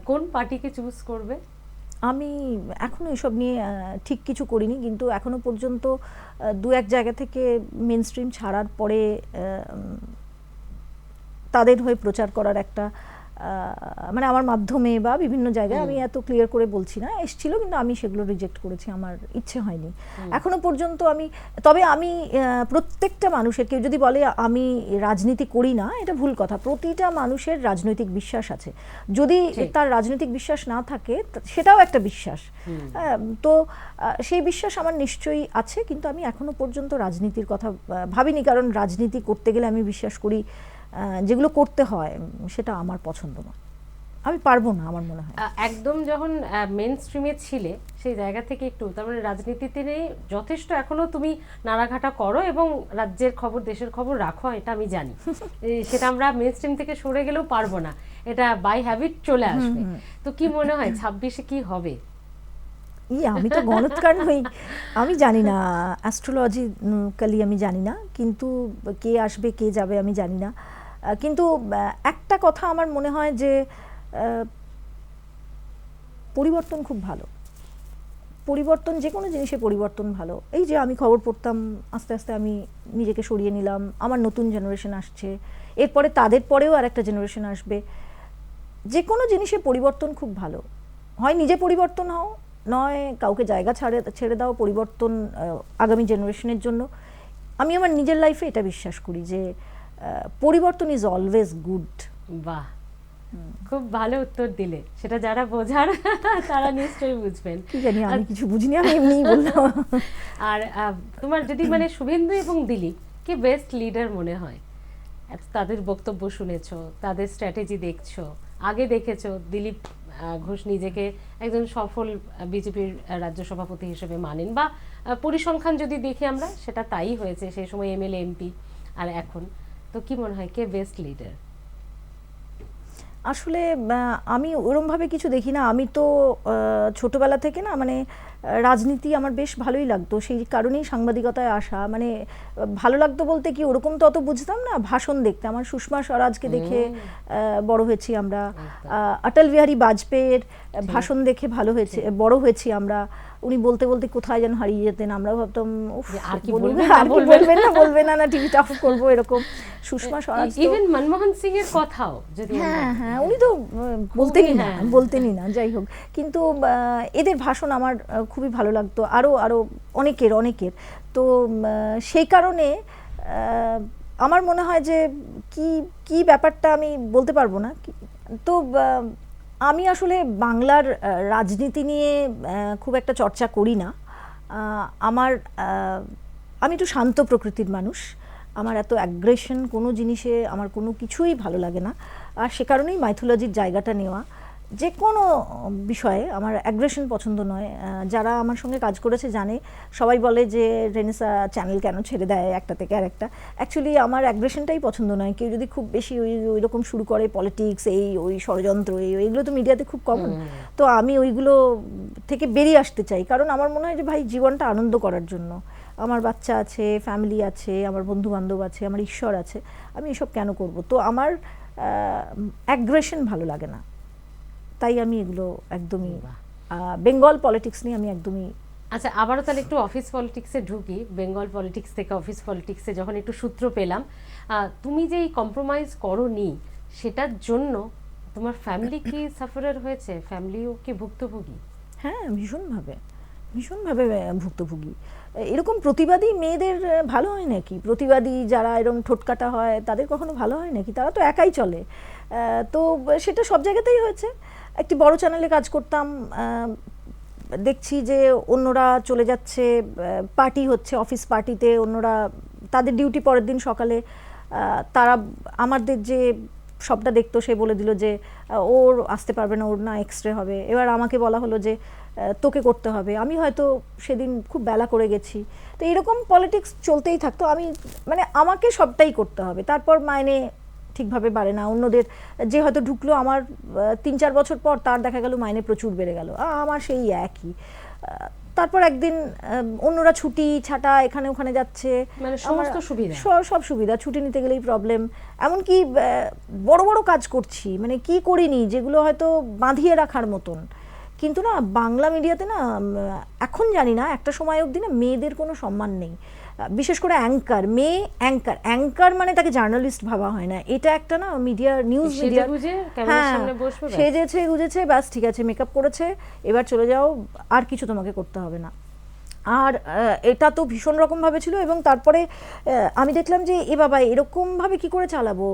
B: কোন পার্টিকে চুজ করবে?
A: আমি এখনো এসব নিয়ে ঠিক কিছু করিনি, কিন্তু এখনো পর্যন্ত দু এক জায়গা থেকে মেন স্ট্রিম ছাড়ার পরে তাদের হয়ে প্রচার করার একটা মানে আমার মাধ্যমে বা বিভিন্ন জায়গায়, আমি এত ক্লিয়ার করে বলছি না, এসেছিল, কিন্তু আমি সেগুলো রিজেক্ট করেছি, আমার ইচ্ছে হয়নি এখনো পর্যন্ত। তবে আমি প্রত্যেকটা মানুষের, কেউ যদি বলে আমি রাজনীতি করি না, এটা ভুল কথা। প্রতিটা মানুষের রাজনৈতিক বিশ্বাস আছে। যদি তার রাজনৈতিক বিশ্বাস না থাকে সেটাও একটা বিশ্বাস। তো সেই বিশ্বাস আমার নিশ্চয়ই আছে, কিন্তু আমি এখনো পর্যন্ত রাজনীতির কথা ভাবিনি, কারণ রাজনীতি করতে গেলে আমি বিশ্বাস করি যেগুলো করতে হয় সেটা আমার পছন্দ নয়, আমি পারবো না আমার মনে হয়।
B: একদম যখন মেন স্ট্রিমে ছিলে সেই জায়গা থেকে একটু, তার মানে রাজনীতিতে নেই যথেষ্ট এখনো তুমি নাড়াঘাটা করো এবং রাজ্যের খবর দেশের খবর রাখো, এটা আমি জানি। সেটা আমরা মেন স্ট্রিম থেকে সরে গেলেও পারবো না, এটা বাই হ্যাবিট চলে আসবে। তো কি মনে হয় 26-এ কি হবে?
A: আমি তো গণৎকার নই, আমি জানি না, অ্যাস্ট্রোলজিক্যালি আমি জানি না, কিন্তু কে আসবে কে যাবে আমি জানি না। কিন্তু একটা কথা আমার মনে হয় যে পরিবর্তন খুব ভালো। পরিবর্তন, যে কোনো জিনিসে পরিবর্তন ভালো। এই যে আমি খবর পড়তাম, আস্তে আস্তে আমি নিজেকে সরিয়ে নিলাম, আমার নতুন জেনারেশন আসছে, এরপরে তাদের পরেও আর একটা জেনারেশন আসবে। যে কোনো জিনিসে পরিবর্তন খুব ভালো হয়। নিজে পরিবর্তন হও, নয় কাউকে জায়গা ছেড়ে দাও পরিবর্তন আগামী জেনারেশনের জন্য। আমি আমার নিজের লাইফে এটা বিশ্বাস করি যে পরিবর্তন ইজ অলওয়েজ গুড।
B: বাহ, খুব ভালো উত্তর দিলে, সেটা যারা বোঝার তারা নিশ্চয়ই বুঝবেন।
A: কি জানি, আমি কিছু বুঝিনি, আমি এমনিই বললাম।
B: আর তোমার যদি মানে শুভেন্দু এবং দিলীপ কে বেস্ট লিডার মনে হয়? তাদের বক্তব্য শুনেছো, তাদের স্ট্র্যাটেজি দেখছো, আগে দেখেছো দিলীপ ঘোষ নিজেকে একজন সফল বিজেপির রাজ্য সভাপতি হিসেবে মানেন, বা পরিসংখ্যান যদি দেখি আমরা সেটা তাই হয়েছে, সেই সময় এমএলএ এমপি, আর এখন তো কি মনে হয় কে বেস্ট লিডার?
A: আসলে আমি ওরমভাবে কিছু দেখি না। আমি তো ছোটবেলা থেকে না, মানে রাজনীতি আমার বেশ ভালোই লাগতো, সেই কারণেই সাংবাদিকতায় আসা। মানে ভালো লাগতো বলতে কি, ওরকম তো অত বুঝতাম না, ভাষণ দেখতে। আমার সুষমা স্বরাজকে দেখে বড় হয়েছি আমরা, অটল বিহারী বাজপেয়ীর ভাষণ দেখে বড় হয়েছি আমরা। উনি বলতে বলতে কোথায় যেন হারিয়ে যেতেন, আমরা ভাবতাম
B: আর কি
A: বলবেন না, টিভিটা অফ করবো, এরকম। সুষমা স্বরাজ,
B: ইভেন মনমোহন সিং এর কথাও যদি,
A: হ্যাঁ উনি তো বলতেনই না, যাই হোক। কিন্তু এদের ভাষণ আমার খুবই ভালো লাগতো, আরো অনেকের। তো সেই কারণে আমার মনে হয় যে কি ব্যাপারটা আমি বলতে পারবো না। তো আমি আসলে বাংলার রাজনীতি নিয়ে খুব একটা চর্চা করি না, আমার আমি একটু শান্ত প্রকৃতির মানুষ। আমার এত অ্যাগ্রেশন কোনো জিনিসে আমার কোনো কিছুই ভালো লাগে না। আর সে কারণেই মাইথোলজির জায়গাটা নেওয়া। যে কোনো বিষয়ে আমার অ্যাগ্রেশন পছন্দ নয়। যারা আমার সঙ্গে কাজ করেছে জানে, সবাই বলে যে রেনেসা চ্যানেল কেন ছেড়ে দেয় একটা থেকে আর একটা। অ্যাকচুয়ালি আমার অ্যাগ্রেশনটাই পছন্দ নয়। কেউ যদি খুব বেশি ওই রকম শুরু করে পলিটিক্স, ওই ষড়যন্ত্র, এইগুলো তো মিডিয়াতে খুব কমন। তো আমি ওইগুলো থেকে বেরিয়ে আসতে চাই, কারণ আমার মনে হয় যে ভাই জীবনটা আনন্দ করার জন্য। আমার বাচ্চা আছে, ফ্যামিলি আছে, আমার বন্ধু বান্ধব আছে, আমার ঈশ্বর আছে, আমি এসব কেন করব? তো আমার অ্যাগ্রেশন ভালো লাগে না, তাই আমি এগুলো একদমই বেঙ্গল পলিটিক্স নিয়ে আমি একদমই।
B: আচ্ছা, আবারও তাহলে একটু অফিস পলিটিক্সে ঢুকি। বেঙ্গল পলিটিক্স থেকে অফিস পলিটিক্সে যখন একটু সূত্র পেলাম, তুমি যে এই কম্প্রোমাইজ করোনি, সেটার জন্য তোমার ফ্যামিলি কি সাফারার হয়েছে? ফ্যামিলিও কি ভুক্তভোগী?
A: হ্যাঁ, ভীষণভাবে ভীষণভাবে ভুক্তভোগী। এরকম প্রতিবাদী মেয়েদের ভালো হয় নাকি? প্রতিবাদী যারা এরকম ঠোটকাটা হয় তাদের কখনো ভালো হয় নাকি? তারা তো একাই চলে। তো সেটা সব জায়গাতেই হয়েছে। একটি বড় চ্যানেলে কাজ করতাম, দেখছি যে অন্যরা চলে যাচ্ছে, পার্টি হচ্ছে, অফিস পার্টিতে অন্যরা তাদের ডিউটি পরের দিন সকালে, তারা আমাদের যে সবটা দেখতো সে বলে দিল যে ওর আসতে পারবে না, ওর না এক্সরে হবে। এবার আমাকে বলা হলো যে তোকে করতে হবে। আমি হয়তো সেদিন খুব বেলা করে গেছি। তো এরকম পলিটিক্স চলতেই থাকতো। আমি মানে আমাকে সবটাই করতে হবে, তারপর মাইনে ঠিকভাবে বাড়ে না। অন্যদের যে হয়তো ঢুকলো আমার 3-4 বছর পর, তার দেখা গেল মাইনে প্রচুর বেড়ে গেল, আমার সেই একই। তারপর একদিন অন্যরা ছুটি ছাটা এখানে ওখানে যাচ্ছে,
B: মানে সমস্ত সুবিধা,
A: সব সুবিধা, ছুটি নিতে গেলেই প্রবলেম। এমনকি বড় বড় কাজ করছি, মানে কি করিনি যেগুলো হয়তো বাঁধিয়ে রাখার মতন। কিন্তু না, বাংলা মিডিয়াতে না এখন জানি না, একটা সময় অবধি না মেয়েদের কোনো সম্মান নেই। বিশেষ করে অ্যাঙ্কার, মেয়ে অ্যাঙ্কার মানে তাকে জার্নালিস্ট ভাবা হয় না। এটা একটা না মিডিয়া, নিউজ মিডিয়া, হ্যাঁ, সেজেছে গুজেছে, ব্যাস ঠিক আছে, মেকআপ করেছে, এবার চলে যাও, আর কিছু তোমাকে করতে হবে না। আর এটা তো ভীষণ রকমভাবে ছিল। এবং তারপরে আমি দেখলাম যে এ বাবা, এরকমভাবে কি করে চালাবো।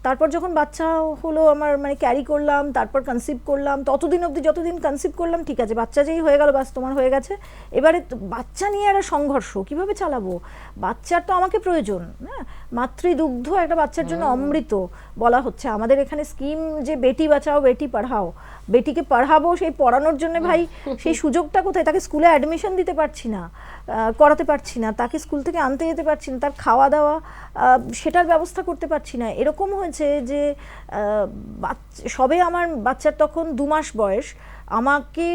A: তারপর যখন বাচ্চা হলো আমার, মানে ক্যারি করলাম, তারপর কনসিভ করলাম, ততদিন অবধি যতদিন কনসিভ করলাম ঠিক আছে, বাচ্চা যেই হয়ে গেল, বাস তোমার হয়ে গেছে। এবারে বাচ্চা নিয়ে একটা সংঘর্ষ, কিভাবে চালাবো, বাচ্চার তো আমাকে প্রয়োজন। হ্যাঁ, মাতৃদুগ্ধ একটা বাচ্চার জন্য অমৃত বলা হচ্ছে। আমাদের এখানে স্কিম যে বেটি বাঁচাও বেটি পড়াও, বেটিকে পড়াবো, সেই পড়ানোর জন্য ভাই সেই সুযোগটা কোথায়? তাকে স্কুলে অ্যাডমিশন দিতে পারছি না, করাতে পারছি না, তাকে স্কুল থেকে আনতে যেতে পারছি না, তার খাওয়া দাওয়া সেটার ব্যবস্থা করতে পারছি না। এরকম হয়েছে যে সবে আমার বাচ্চার তখন 2 মাস বয়স, আমাকে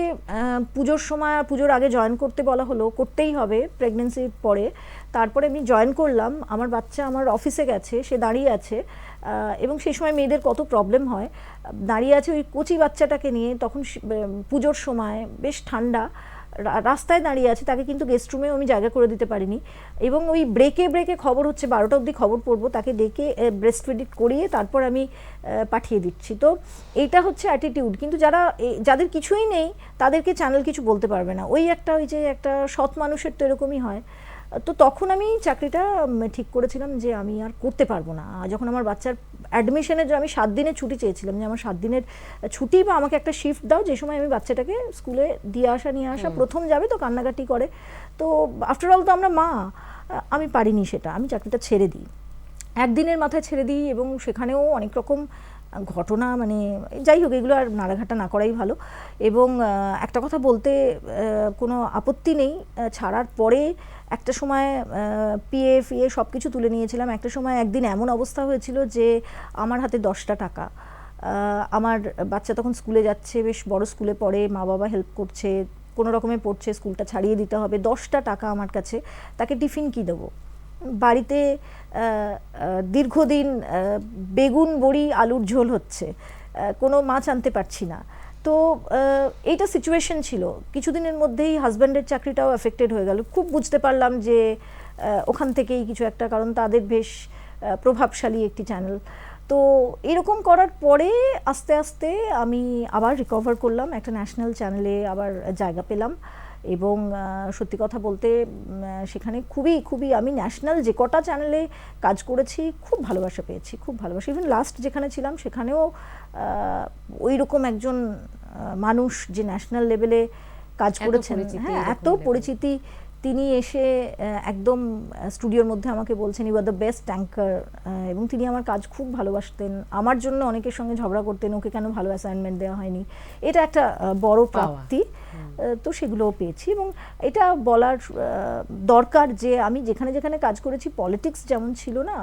A: পুজোর সময়, পুজোর আগে জয়েন করতে বলা হলো, করতেই হবে প্রেগনেন্সির পরে। তারপরে আমি জয়েন করলাম, আমার বাচ্চা আমার অফিসে গেছে, সে দাঁড়িয়ে আছে, এবং সেই সময় মেয়েদের কত প্রবলেম হয়, দাঁড়িয়ে আছে ওই কচি বাচ্চাটাকে নিয়ে। তখন পুজোর সময় বেশ ঠান্ডা, রাস্তায় দাঁড়িয়ে আছে, তাকে কিন্তু গেস্ট রুমেও আমি জায়গা করে দিতে পারিনি। এবং ওই ব্রেকে ব্রেকে খবর হচ্ছে, 12টা অবধি খবর পড়বো, তাকে ডেকে ব্রেস্ট ফিড করিয়ে তারপর আমি পাঠিয়ে দিচ্ছি। তো এইটা হচ্ছে অ্যাটিটিউড। কিন্তু যাদের কিছুই নেই তাদেরকে চ্যানেল কিছু বলতে পারবে না। ওই যে একটা সৎ মানুষের তো এরকমই হয়। তো তখন আমি চাকরিটা ঠিক করেছিলাম যে আমি আর করতে পারবো না। যখন আমার বাচ্চার অ্যাডমিশনের জন্য আমি 7 দিনের ছুটি চেয়েছিলাম, যে আমার 7 দিনের ছুটি বা আমাকে একটা শিফট দাও, যে সময় আমি বাচ্চাটাকে স্কুলে দিয়ে আসা নিয়ে আসা, প্রথম যাবে তো কান্নাকাটি করে। তো আফটার অল তো আমরা মা, আমি পারিনি সেটা, আমি চাকরিটা ছেড়ে দিই, একদিনের মাথায় ছেড়ে দিই। এবং সেখানেও অনেক রকম ঘটনা, মানে যাই হোক, এগুলো আর নাড়াঘাটা না করাই ভালো। এবং একটা কথা বলতে কোনো আপত্তি নেই, ছাড়ার পরে একটা সময় পিএফ সব কিছু তুলে নিয়েছিলাম। একটা সময় একদিন এমন অবস্থা হয়েছিল যে আমার হাতে 10টা টাকা, আমার বাচ্চা তখন স্কুলে যাচ্ছে, বেশ বড় স্কুলে পড়ে, মা বাবা হেল্প করছে, কোনো রকমে পড়ছে, স্কুলটা ছাড়িয়ে দিতে হবে, 10টা টাকা আমার কাছে, তাকে টিফিন কি দেবো? বাড়িতে দীর্ঘদিন বেগুন বড়ি আলুর ঝোল হচ্ছে, কোনো মাছ আনতে পারছি না। তো এইটা সিচুয়েশন ছিল। কিছুদিনের মধ্যেই হাজব্যান্ডের চাকরিটাও এফেক্টেড হয়ে গেল। খুব বুঝতে পারলাম যে ওখান থেকেই কিছু একটা, কারণ তাদের বেশ প্রভাবশালী একটি চ্যানেল। তো এরকম করার পরে আস্তে আস্তে আমি আবার রিকভার করলাম, একটা ন্যাশনাল চ্যানেলে আবার জায়গা পেলাম। এবং সত্যি কথা বলতে সেখানে খুবই আমি ন্যাশনাল যে কটা চ্যানেলে কাজ করেছি খুব ভালোবাসা পেয়েছি, খুব ভালোবাসা। ইভেন লাস্ট যেখানে ছিলাম সেখানেও ওই রকম একজন মানুষ যে ন্যাশনাল লেভেলে কাজ করেছেন, হ্যাঁ, এত পরিচিতি তিনি এসে একদম স্টুডিওর মধ্যে আমাকে বলছেন you are the best anchor, এবং তিনি আমার কাজ খুব ভালোবাসতেন। আমার জন্য অনেকের সঙ্গে ঝগড়া করতেন, ওকে কেন ভালো অ্যাসাইনমেন্ট দেওয়া হয়নি। এটা একটা বড় প্রাপ্তি, তো সেগুলোও পেয়েছি। এবং এটা বলার দরকার যে আমি যেখানে যেখানে কাজ করেছি পলিটিক্স যেমন ছিল না,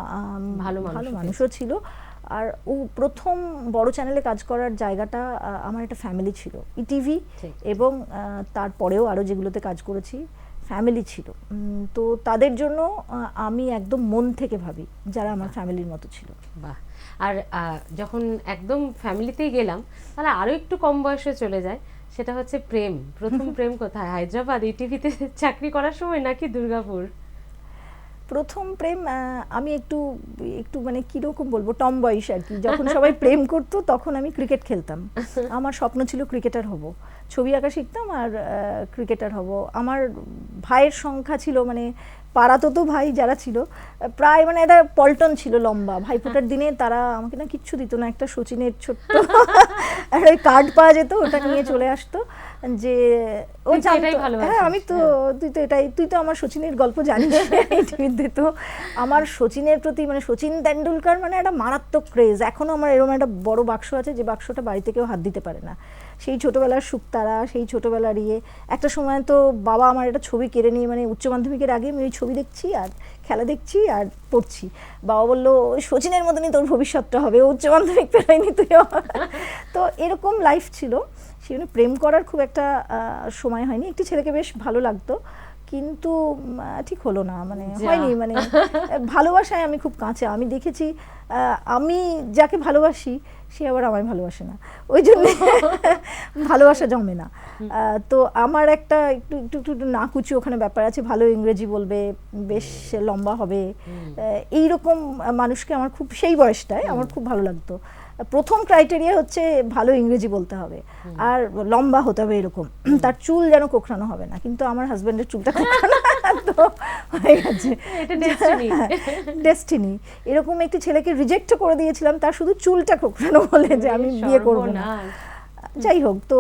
B: ভালো
A: মানুষও ছিল। আর ও প্রথম বড় চ্যানেলে কাজ করার জায়গাটা আমার একটা ফ্যামিলি ছিল, ইটিভি, এবং তারপরেও আরও যেগুলোতে কাজ করেছি ফ্যামিলি ছিল। তো তাদের জন্য আমি একদম মন থেকে ভাবি, যারা আমার ফ্যামিলির মতো ছিল।
B: বাহ। আর যখন একদম ফ্যামিলিতেই গেলাম, তাহলে আরও একটু কম বয়সে চলে যায়, সেটা হচ্ছে প্রেম। প্রথম প্রেম কোথায়? হায়দ্রাবাদ ইটিভিতে চাকরি করার সময় নাকি দুর্গাপুর?
A: প্রথম প্রেম আমি একটু একটু মানে কীরকম বলবো, টম বয়স আর কি। যখন সবাই প্রেম করতো তখন আমি ক্রিকেট খেলতাম। আমার স্বপ্ন ছিল ক্রিকেটার হব, ছবি আঁকা শিখতাম আর ক্রিকেটার হব। আমার ভাইয়ের সংখ্যা ছিল, মানে পাড়াতো তো ভাই যারা ছিল প্রায়, মানে একটা পল্টন ছিল লম্বা। ভাইফোঁটার দিনে তারা আমাকে না কিচ্ছু দিত না, একটা সচিনের ছোট্ট একটা কার্ড পাওয়া যেত, ওটা নিয়ে চলে আসতো যে ও জানতো, হ্যাঁ আমি তো, তুই তো আমার সচিনের গল্প জানিস। তো আমার সচিনের প্রতি, মানে সচিন তেন্ডুলকার মানে একটা মারাত্মক ক্রেজ। এখনও আমার এরকম একটা বড় বাক্স আছে, যে বাক্সটা বাড়িতে কেউ হাত দিতে পারে না। সেই ছোটোবেলার শুকতারা, সেই ছোটোবেলার একটা সময় তো বাবা আমার একটা ছবি কেড়ে নিয়ে, মানে উচ্চ মাধ্যমিকের আগে আমি ওই ছবি দেখছি আর খেলা দেখছি আর পড়ছি। বাবা বললো ওই সচিনের মতনই তোর ভবিষ্যৎটা হবে, উচ্চ মাধ্যমিক পেরাইনি তুইও। তো এরকম লাইফ ছিল। সেখানে প্রেম করার খুব একটা সময় হয়নি। একটি ছেলেকে বেশ ভালো লাগতো, কিন্তু ঠিক হলো না, মানে হয়নি। মানে ভালোবাসায় আমি খুব কাঁচা। আমি দেখেছি আমি যাকে ভালোবাসি সে আবার আমায় ভালোবাসে না, ওই জন্য ভালোবাসা জমে না। তো আমার একটা একটু একটু একটু নাকুচি ওখানে ব্যাপার আছে, ভালো ইংরেজি বলবে, বেশ লম্বা হবে, এইরকম মানুষকে আমার খুব, সেই বয়সটায় আমার খুব ভালো লাগতো। প্রথম ক্রাইটেরিয়া হচ্ছে ভালো ইংরেজি বলতে হবে আর লম্বা হতে হবে এরকম, তার চুল যেন কোঁকড়ানো হবে না। কিন্তু আমার হাজব্যান্ডের চুলটা কোঁকড়ানো, তো হয়ে গেছে ডেস্টিনি। এরকম একটি ছেলেকে রিজেক্ট করে দিয়েছিলাম, তার শুধু চুলটা কোঁকড়ানো বলে, যে আমি বিয়ে করবো না। যাই হোক, তো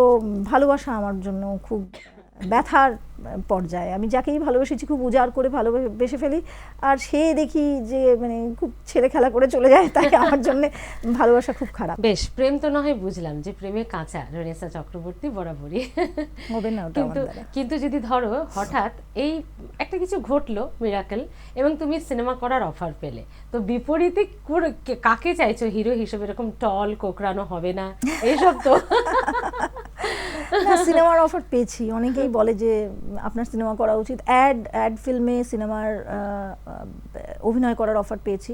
A: ভালোবাসা আমার জন্য খুব ব্যথার পর্যায়ে। আমি যাকেই ভালোবেসেছি খুব উজাড় করে ভালোবেসে ফেলি, আর সে দেখি যে মানে খুব ছেলে খেলা করে চলে যায়, তাই আমার জন্য ভালোবাসা খুব খারাপ।
B: বেশ, প্রেম তো না হয় বুঝলাম যে প্রেমে কাঁচা রেনেসা চক্রবর্তী বরাবরই
A: হবে না,
B: কিন্তু যদি ধরো হঠাৎ এই একটা কিছু ঘটলো, মিরাকেল, এবং তুমি সিনেমা করার অফার পেলে, তো বিপরীতে কাকে চাইছো হিরো হিসেবে? এরকম টল, কোকড়ানো হবে না এইসব তো?
A: না, সিনেমার অফার পেয়েছি। অনেকেই বলে যে আপনার সিনেমা করা উচিত, অ্যাড ফিল্মে সিনেমার অভিনয় করার অফার পেয়েছি।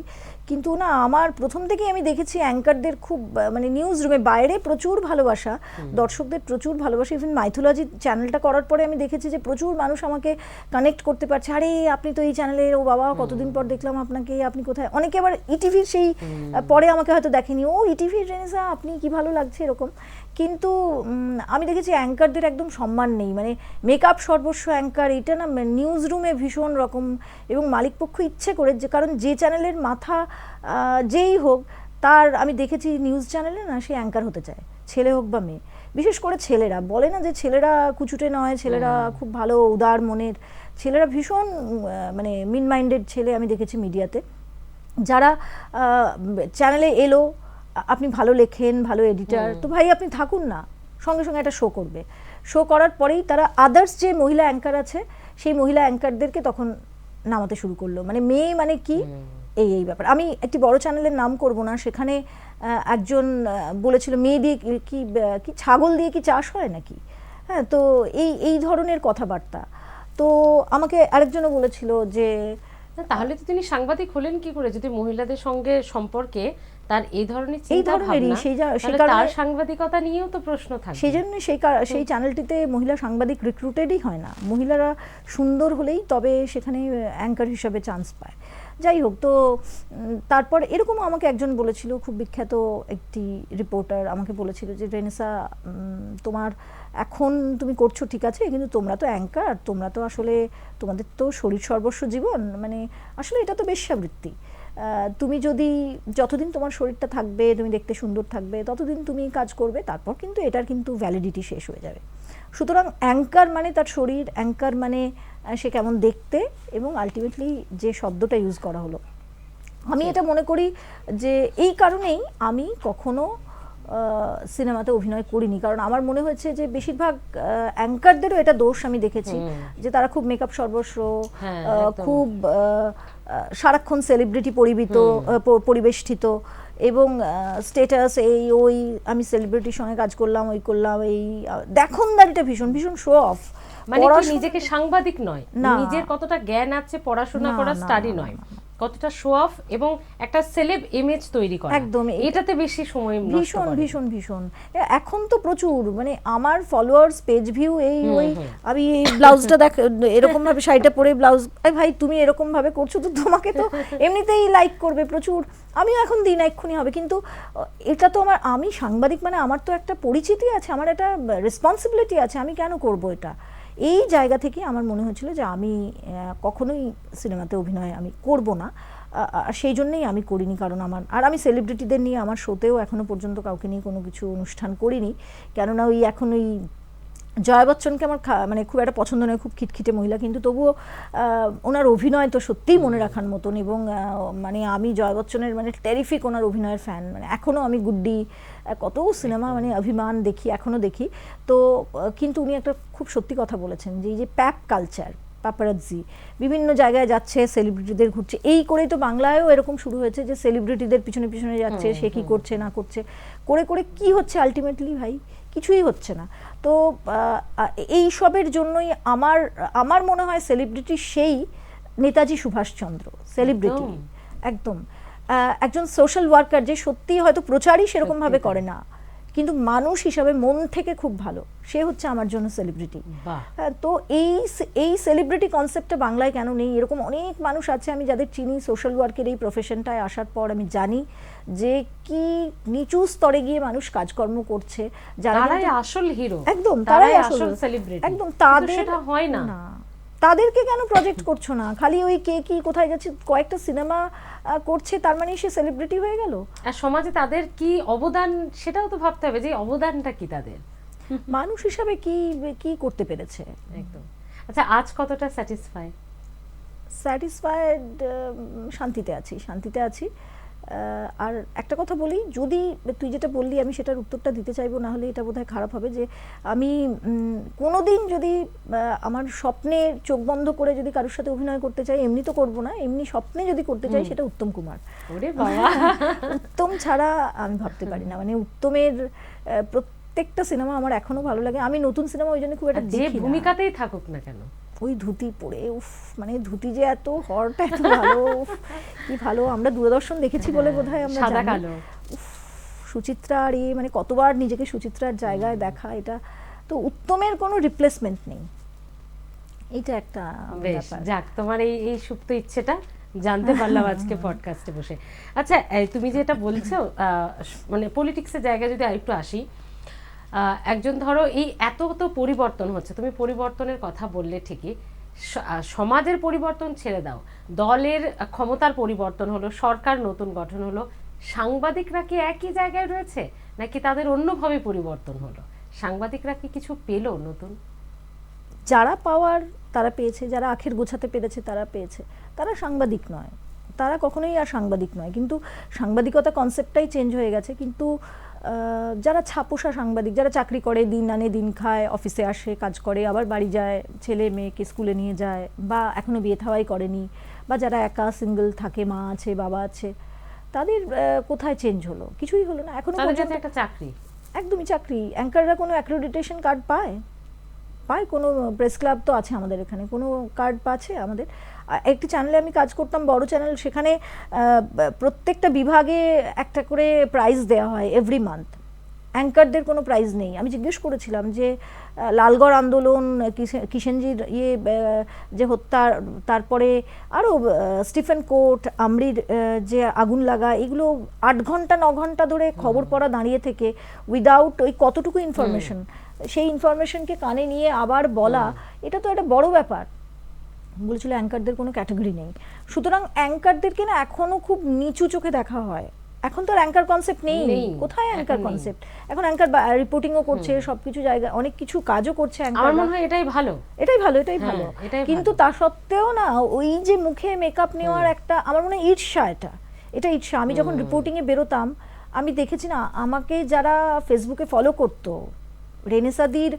A: কিন্তু না, আমার প্রথম থেকেই আমি দেখেছি অ্যাঙ্কারদের খুব, মানে নিউজ রুমে বাইরে প্রচুর ভালোবাসা, দর্শকদের প্রচুর ভালোবাসা। ইভেন মাইথোলজি চ্যানেলটা করার পরে আমি দেখেছি যে প্রচুর মানুষ আমাকে কানেক্ট করতে পারছে, আরে আপনি তো এই চ্যানেলের, ও বাবা কতদিন পর দেখলাম আপনাকে, আপনি কোথায়। অনেকে আবার ইটিভির সেই পরে আমাকে হয়তো দেখেনি, ও ইটিভির রেনেসা, আপনি কি ভালো লাগছে এরকম। কিন্তু আমি দেখেছি অ্যাঙ্কারদের একদম সম্মান নেই, মানে মেকআপ সর্বস্ব অ্যাঙ্কার, এটা না নিউজ রুমে ভীষণ রকম। এবং মালিকপক্ষ ইচ্ছে করে, যে কারণ যে চ্যানেলের মাথা যেই হোক, তার আমি দেখেছি নিউজ চ্যানেলে না সে অ্যাঙ্কার হতে চায়, ছেলে হোক বা মেয়ে। বিশেষ করে ছেলেরা বলে না যে চ্ছেলেরা কুচুটে নয়, ছেলেরা খুব ভালো উদার মনের, ছেলেরা ভীষণ মানে মিন মাইন্ডেড ছেলে আমি দেখেছি মিডিয়াতে, যারা চ্যানেলে এলো, আপনি ভালো লেখেন, ভালো এডিটার, তো ভাই আপনি থাকুন না, সঙ্গে সঙ্গে একটা শো করবে। শো করার পরেই তারা আদার্স যে মহিলা অ্যাঙ্কার আছে সেই মহিলা অ্যাঙ্কারদেরকে তখন নামাতে শুরু করলো, মানে মেয়ে মানে কি, এই ব্যাপার। আমি একটি বড় চ্যানেলের নাম করব না, সেখানে একজন বলেছিল মেয়ে দিয়ে কি ছাগল দিয়ে কি চাষ হয় নাকি, হ্যাঁ, তো এই ধরনের কথাবার্তা। তো আমাকে আরেকজনও বলেছিল যে
B: তাহলে তো তিনি সাংবাদিক হলেন কি করে, যদি মহিলাদের সঙ্গে সম্পর্কে তার এই ধরনের চিন্তা ভাবনা, তার সাংবাদিকতা নিয়েও তো প্রশ্ন থাকে।
A: সেই জন্য সেই চ্যানেলটিতে মহিলা সাংবাদিক রিক্রুটেডই হয় না, মহিলারা সুন্দর হলেই তবে সেখানে অ্যাঙ্কার হিসাবে চান্স পায়। যাই হোক, তো তারপর এরকম আমাকে একজন বলেছিল, খুব বিখ্যাত একটি রিপোর্টার আমাকে বলেছিল যে রেনেসা, তোমার এখন তুমি করছো ঠিক আছে, কিন্তু তোমরা তো অ্যাঙ্কার, তোমরা তো আসলে তোমাদের তো শরীর সর্বস্ব জীবন, মানে আসলে এটা তো বেশ্যাবৃত্তি। তুমি যদি যতদিন তোমার শরীরটা থাকবে, তুমি দেখতে সুন্দর থাকবে, ততদিন তুমি কাজ করবে, তারপর কিন্তু এটার কিন্তু ভ্যালিডিটি শেষ হয়ে যাবে। সুতরাং অ্যাঙ্কার মানে তার শরীর, অ্যাঙ্কার মানে সে কেমন দেখতে, এবং আলটিমেটলি যে শব্দটা ইউজ করা হলো, আমি এটা মনে করি যে এই কারণেই আমি কখনো সিনেমাতে অভিনয় করিনি, কারণ আমার মনে হয়েছে যে বেশিরভাগ অ্যাঙ্কারদেরও এটা দোষ আমি দেখেছি, যে তারা খুব মেকআপ সর্বস্ব, খুব সারাক্ষণ সেলিব্রিটি পরিবেষ্টিত, এবং স্টেটাস এই ওই, আমি সেলিব্রিটির সঙ্গে কাজ করলাম, ওই করলাম, এই দেখনদারিটা ভীষণ ভীষণ শো অফ।
B: মানে কি নিজেকে সাংবাদিক নয়, নিজের কতটা জ্ঞান আছে, পড়াশোনা করা, স্টাডি নয়, কতটা শো অফ এবং একটা সেলেব ইমেজ তৈরি করা,
A: একদম
B: এটাতে বেশি সময় নষ্ট
A: ভীষণ
B: করে।
A: ভীষণ ভীষণ। এখন তো প্রচুর, মানে আমার ফলোয়ার্স, পেজ ভিউ, এই ওই, আমি এই ব্লাউজটা দেখ এরকম ভাবে শাড়িটা পরে ব্লাউজ, ভাই তুমি এরকম ভাবে করছো তো তোমাকে তো এমনিতেই লাইক করবে প্রচুর, আমিও এখন দিই না, এক্ষুনি হবে। কিন্তু এটা তো আমি সাংবাদিক, মানে আমার তো একটা পরিচিতি আছে, আমার একটা রেসপন্সিবিলিটি আছে, আমি কেন করব এটা? এই জায়গা থেকে আমার মনে হয়েছিল যে আমি কখনোই সিনেমাতে অভিনয় আমি করব না, সেই জন্যই আমি করিনি। কারণ আমি সেলিব্রিটিদের নিয়ে আমার শোতেও এখনো পর্যন্ত কাউকে নিয়ে কোনো কিছু অনুষ্ঠান করিনি, কেননা এখন ওই জয়া বচ্চনকে আমার মানে খুব একটা পছন্দ নয়, খুব খিটখিটে মহিলা, কিন্তু তবুও ওনার অভিনয় তো সত্যিই মনে রাখার মতন, এবং মানে আমি জয়া বচ্চনের মানে টেরিফিক ওনার অভিনয়ের ফ্যান, মানে এখনও আমি গুড্ডি, কত সিনেমা, মানে অভিমান দেখি, এখনও দেখি। তো কিন্তু উনি একটা খুব সত্যি কথা বলেছেন, যে এই যে প্যাপ কালচার, পাপারাজ্জি বিভিন্ন জায়গায় যাচ্ছে, সেলিব্রিটিদের ঘুরছে, এই করেই তো বাংলায়ও এরকম শুরু হয়েছে, যে সেলিব্রিটিদের পিছনে পিছনে যাচ্ছে, সে কি করছে না করছে, করে করে কি হচ্ছে আলটিমেটলি, ভাই কিছুই হচ্ছে না। তো এই সবের জন্যই আমার মনে হয় সেলিব্রিটি সেই নেতাজি সুভাষচন্দ্র, সেলিব্রিটি একদম একজন সোশ্যাল ওয়ার্কার, যে সত্যি হয়তো প্রচারই সেরকম ভাবে করে না, কিন্তু মানুষ হিসাবে মন থেকে খুব ভালো, সে হচ্ছে আমার জন্য সেলিব্রিটি। তো এই সেলিব্রিটি কনসেপ্টটা বাংলায় কেন নেই? এরকম অনেক মানুষ আছে আমি যাদের চিনি, সোশ্যাল ওয়ার্কের এই প্রফেশনটায় আসার পর আমি জানি যে কি নিচু স্তরে গিয়ে মানুষ কাজকর্ম করছে,
B: যারাই আসল হিরো,
A: একদম তারাই আসল
B: সেলিব্রিটি,
A: একদম। তাদের
B: সেটা হয় না,
A: তাদেরকে কেন প্রজেক্ট করছো না? খালি ওই কে কি কোথায় যাচ্ছে, কয়েকটা সিনেমা করছে, তার মানে সে সেলিব্রিটি হয়ে গেল?
B: আর সমাজে তাদের কি অবদান, সেটাও তো ভাবতে হবে যে অবদানটা কি তাদের,
A: মানুষ হিসাবে কি কি করতে পেরেছে।
B: একদম। আচ্ছা, আজ কতটা
A: স্যাটিসফাইড? শান্তিতে আছি। আর একটা কথা বলি, যদি তুই যেটা বললি আমি সেটার উত্তরটা দিতে চাইবো, না হলে এটা বোধহয় খারাপ হবে, যে আমি কোনোদিন যদি আমার স্বপ্নে চোখ বন্ধ করে যদি কারোর সাথে অভিনয় করতে চাই, এমনি তো করবো না, এমনি স্বপ্নে যদি করতে চাই, সেটা উত্তম কুমার। উত্তম ছাড়া আমি ভাবতে পারি না, মানে উত্তমের প্রত্যেকটা সিনেমা আমার এখনো ভালো লাগে। আমি নতুন সিনেমা ওই জন্য খুব একটা দেখি না,
B: যে ভূমিকাতেই থাকুক না কেন,
A: ওই ধুতি পরে, উফ, মানে ধুতি যে এত হরটা এত ভালো, কি ভালো। আমরা দূরদর্শন দেখেছি বলে বোধহয় আমরা
B: সাদা
A: জানি।
B: কালো,
A: সুচিত্রা, আর মানে কতবার নিজেকে সুচিত্রার জায়গায় দেখা, এটা তো উত্তমের কোনো রিপ্লেসমেন্ট নেই, এটা একটা ব্যাপার।
B: যাক, তোমার এই সুপ্ত ইচ্ছেটা জানতে পারলাম আজকে পডকাস্টে বসে। আচ্ছা, তুমি যেটা বলছো, মানে পলিটিক্সের জায়গায় যদি আরেকটু আসি, একজন ধরো এই এত তো পরিবর্তন হচ্ছে, তুমি পরিবর্তনের কথা বললে ঠিকই, সমাজের পরিবর্তন ছেড়ে দাও, দলের ক্ষমতার পরিবর্তন হলো, সরকার নতুন গঠন হলো, সাংবাদিকরা কি একই জায়গায় রয়েছে নাকি তাদের অন্যভাবে পরিবর্তন হলো? সাংবাদিকরা কি কিছু পেলো নতুন?
A: যারা পাওয়ার তারা পেয়েছে, যারা আখের গোছাতে পেরেছে তারা পেয়েছে, তারা সাংবাদিক নয়, তারা কখনোই আর সাংবাদিক নয়। কিন্তু সাংবাদিকতা কনসেপ্টটাই চেঞ্জ হয়ে গেছে। কিন্তু যারা ছাপোষা সাংবাদিক, যারা চাকরি করে, দিন আনে দিন খায়, অফিসে আসে, কাজ করে, আবার বাড়ি যায়, ছেলে মেয়েকে স্কুলে নিয়ে যায়, বা এখনো বিয়ে থাওয়াই করেনি, বা যারা একা সিঙ্গেল থাকে, মা আছে বাবা আছে, তাদের কোথায় চেঞ্জ হলো? কিছুই হলো না এখনো পর্যন্ত।
B: একটা চাকরি,
A: একদমই চাকরি। অ্যাঙ্কাররা কোনো অ্যাক্রেডিটেশন কার্ড পায়? কোনো প্রেস ক্লাব তো আছে আমাদের এখানে, কোনো কার্ড পাচ্ছে আমাদের? একটি চ্যানেলে আমি কাজ করতাম, বড় চ্যানেল, সেখানে প্রত্যেকটা বিভাগে একটা করে প্রাইজ দেওয়া হয় এভরি মান্থ। অ্যাঙ্কারদের কোনো প্রাইজ নেই। আমি জিজ্ঞেস করেছিলাম যে লালগড় আন্দোলন, কিষেনজির যে হত্যা, তারপরে আরও স্টিফেন কোর্ট, আমরির যে আগুন লাগা, এগুলো 8 ঘন্টা 9 ঘন্টা ধরে খবর পড়া দাঁড়িয়ে থেকে, উইদাউট ওই কতটুকু ইনফরমেশন, সেই ইনফরমেশনকে কানে নিয়ে আবার বলা, এটা তো একটা বড় ব্যাপার। বলেছিল অ্যাঙ্কারদের কোনো ক্যাটাগরি নেই। সুতরাং অ্যাঙ্কারদেরকে না এখনও খুব নিচু চোখে দেখা হয়। এখন তো অ্যাঙ্কার কনসেপ্ট নেই,
B: নেই,
A: কোথায় অ্যাঙ্কার
B: এখন নেই।
A: কনসেপ্ট, এখন অ্যাঙ্কার রিপোর্টিংও করছে, সবকিছু জায়গায় অনেক কিছু কাজও করছে
B: আমার
A: অ্যাঙ্কার।
B: মনে হয় এটাই ভালো।
A: এটাই ভালো, এটাই
B: হ্যাঁ,
A: ভালো।
B: এটাই
A: কিন্তু
B: ভালো।
A: তা সত্ত্বেও না ওই যে মুখে মেকআপ নেওয়ার একটা আমার মনে হয় ঈর্ষা, এটা ঈর্ষা। আমি যখন রিপোর্টিংয়ে বেরোতাম আমি দেখেছি না, আমাকে যারা ফেসবুকে ফলো করতো, রেনেসাদির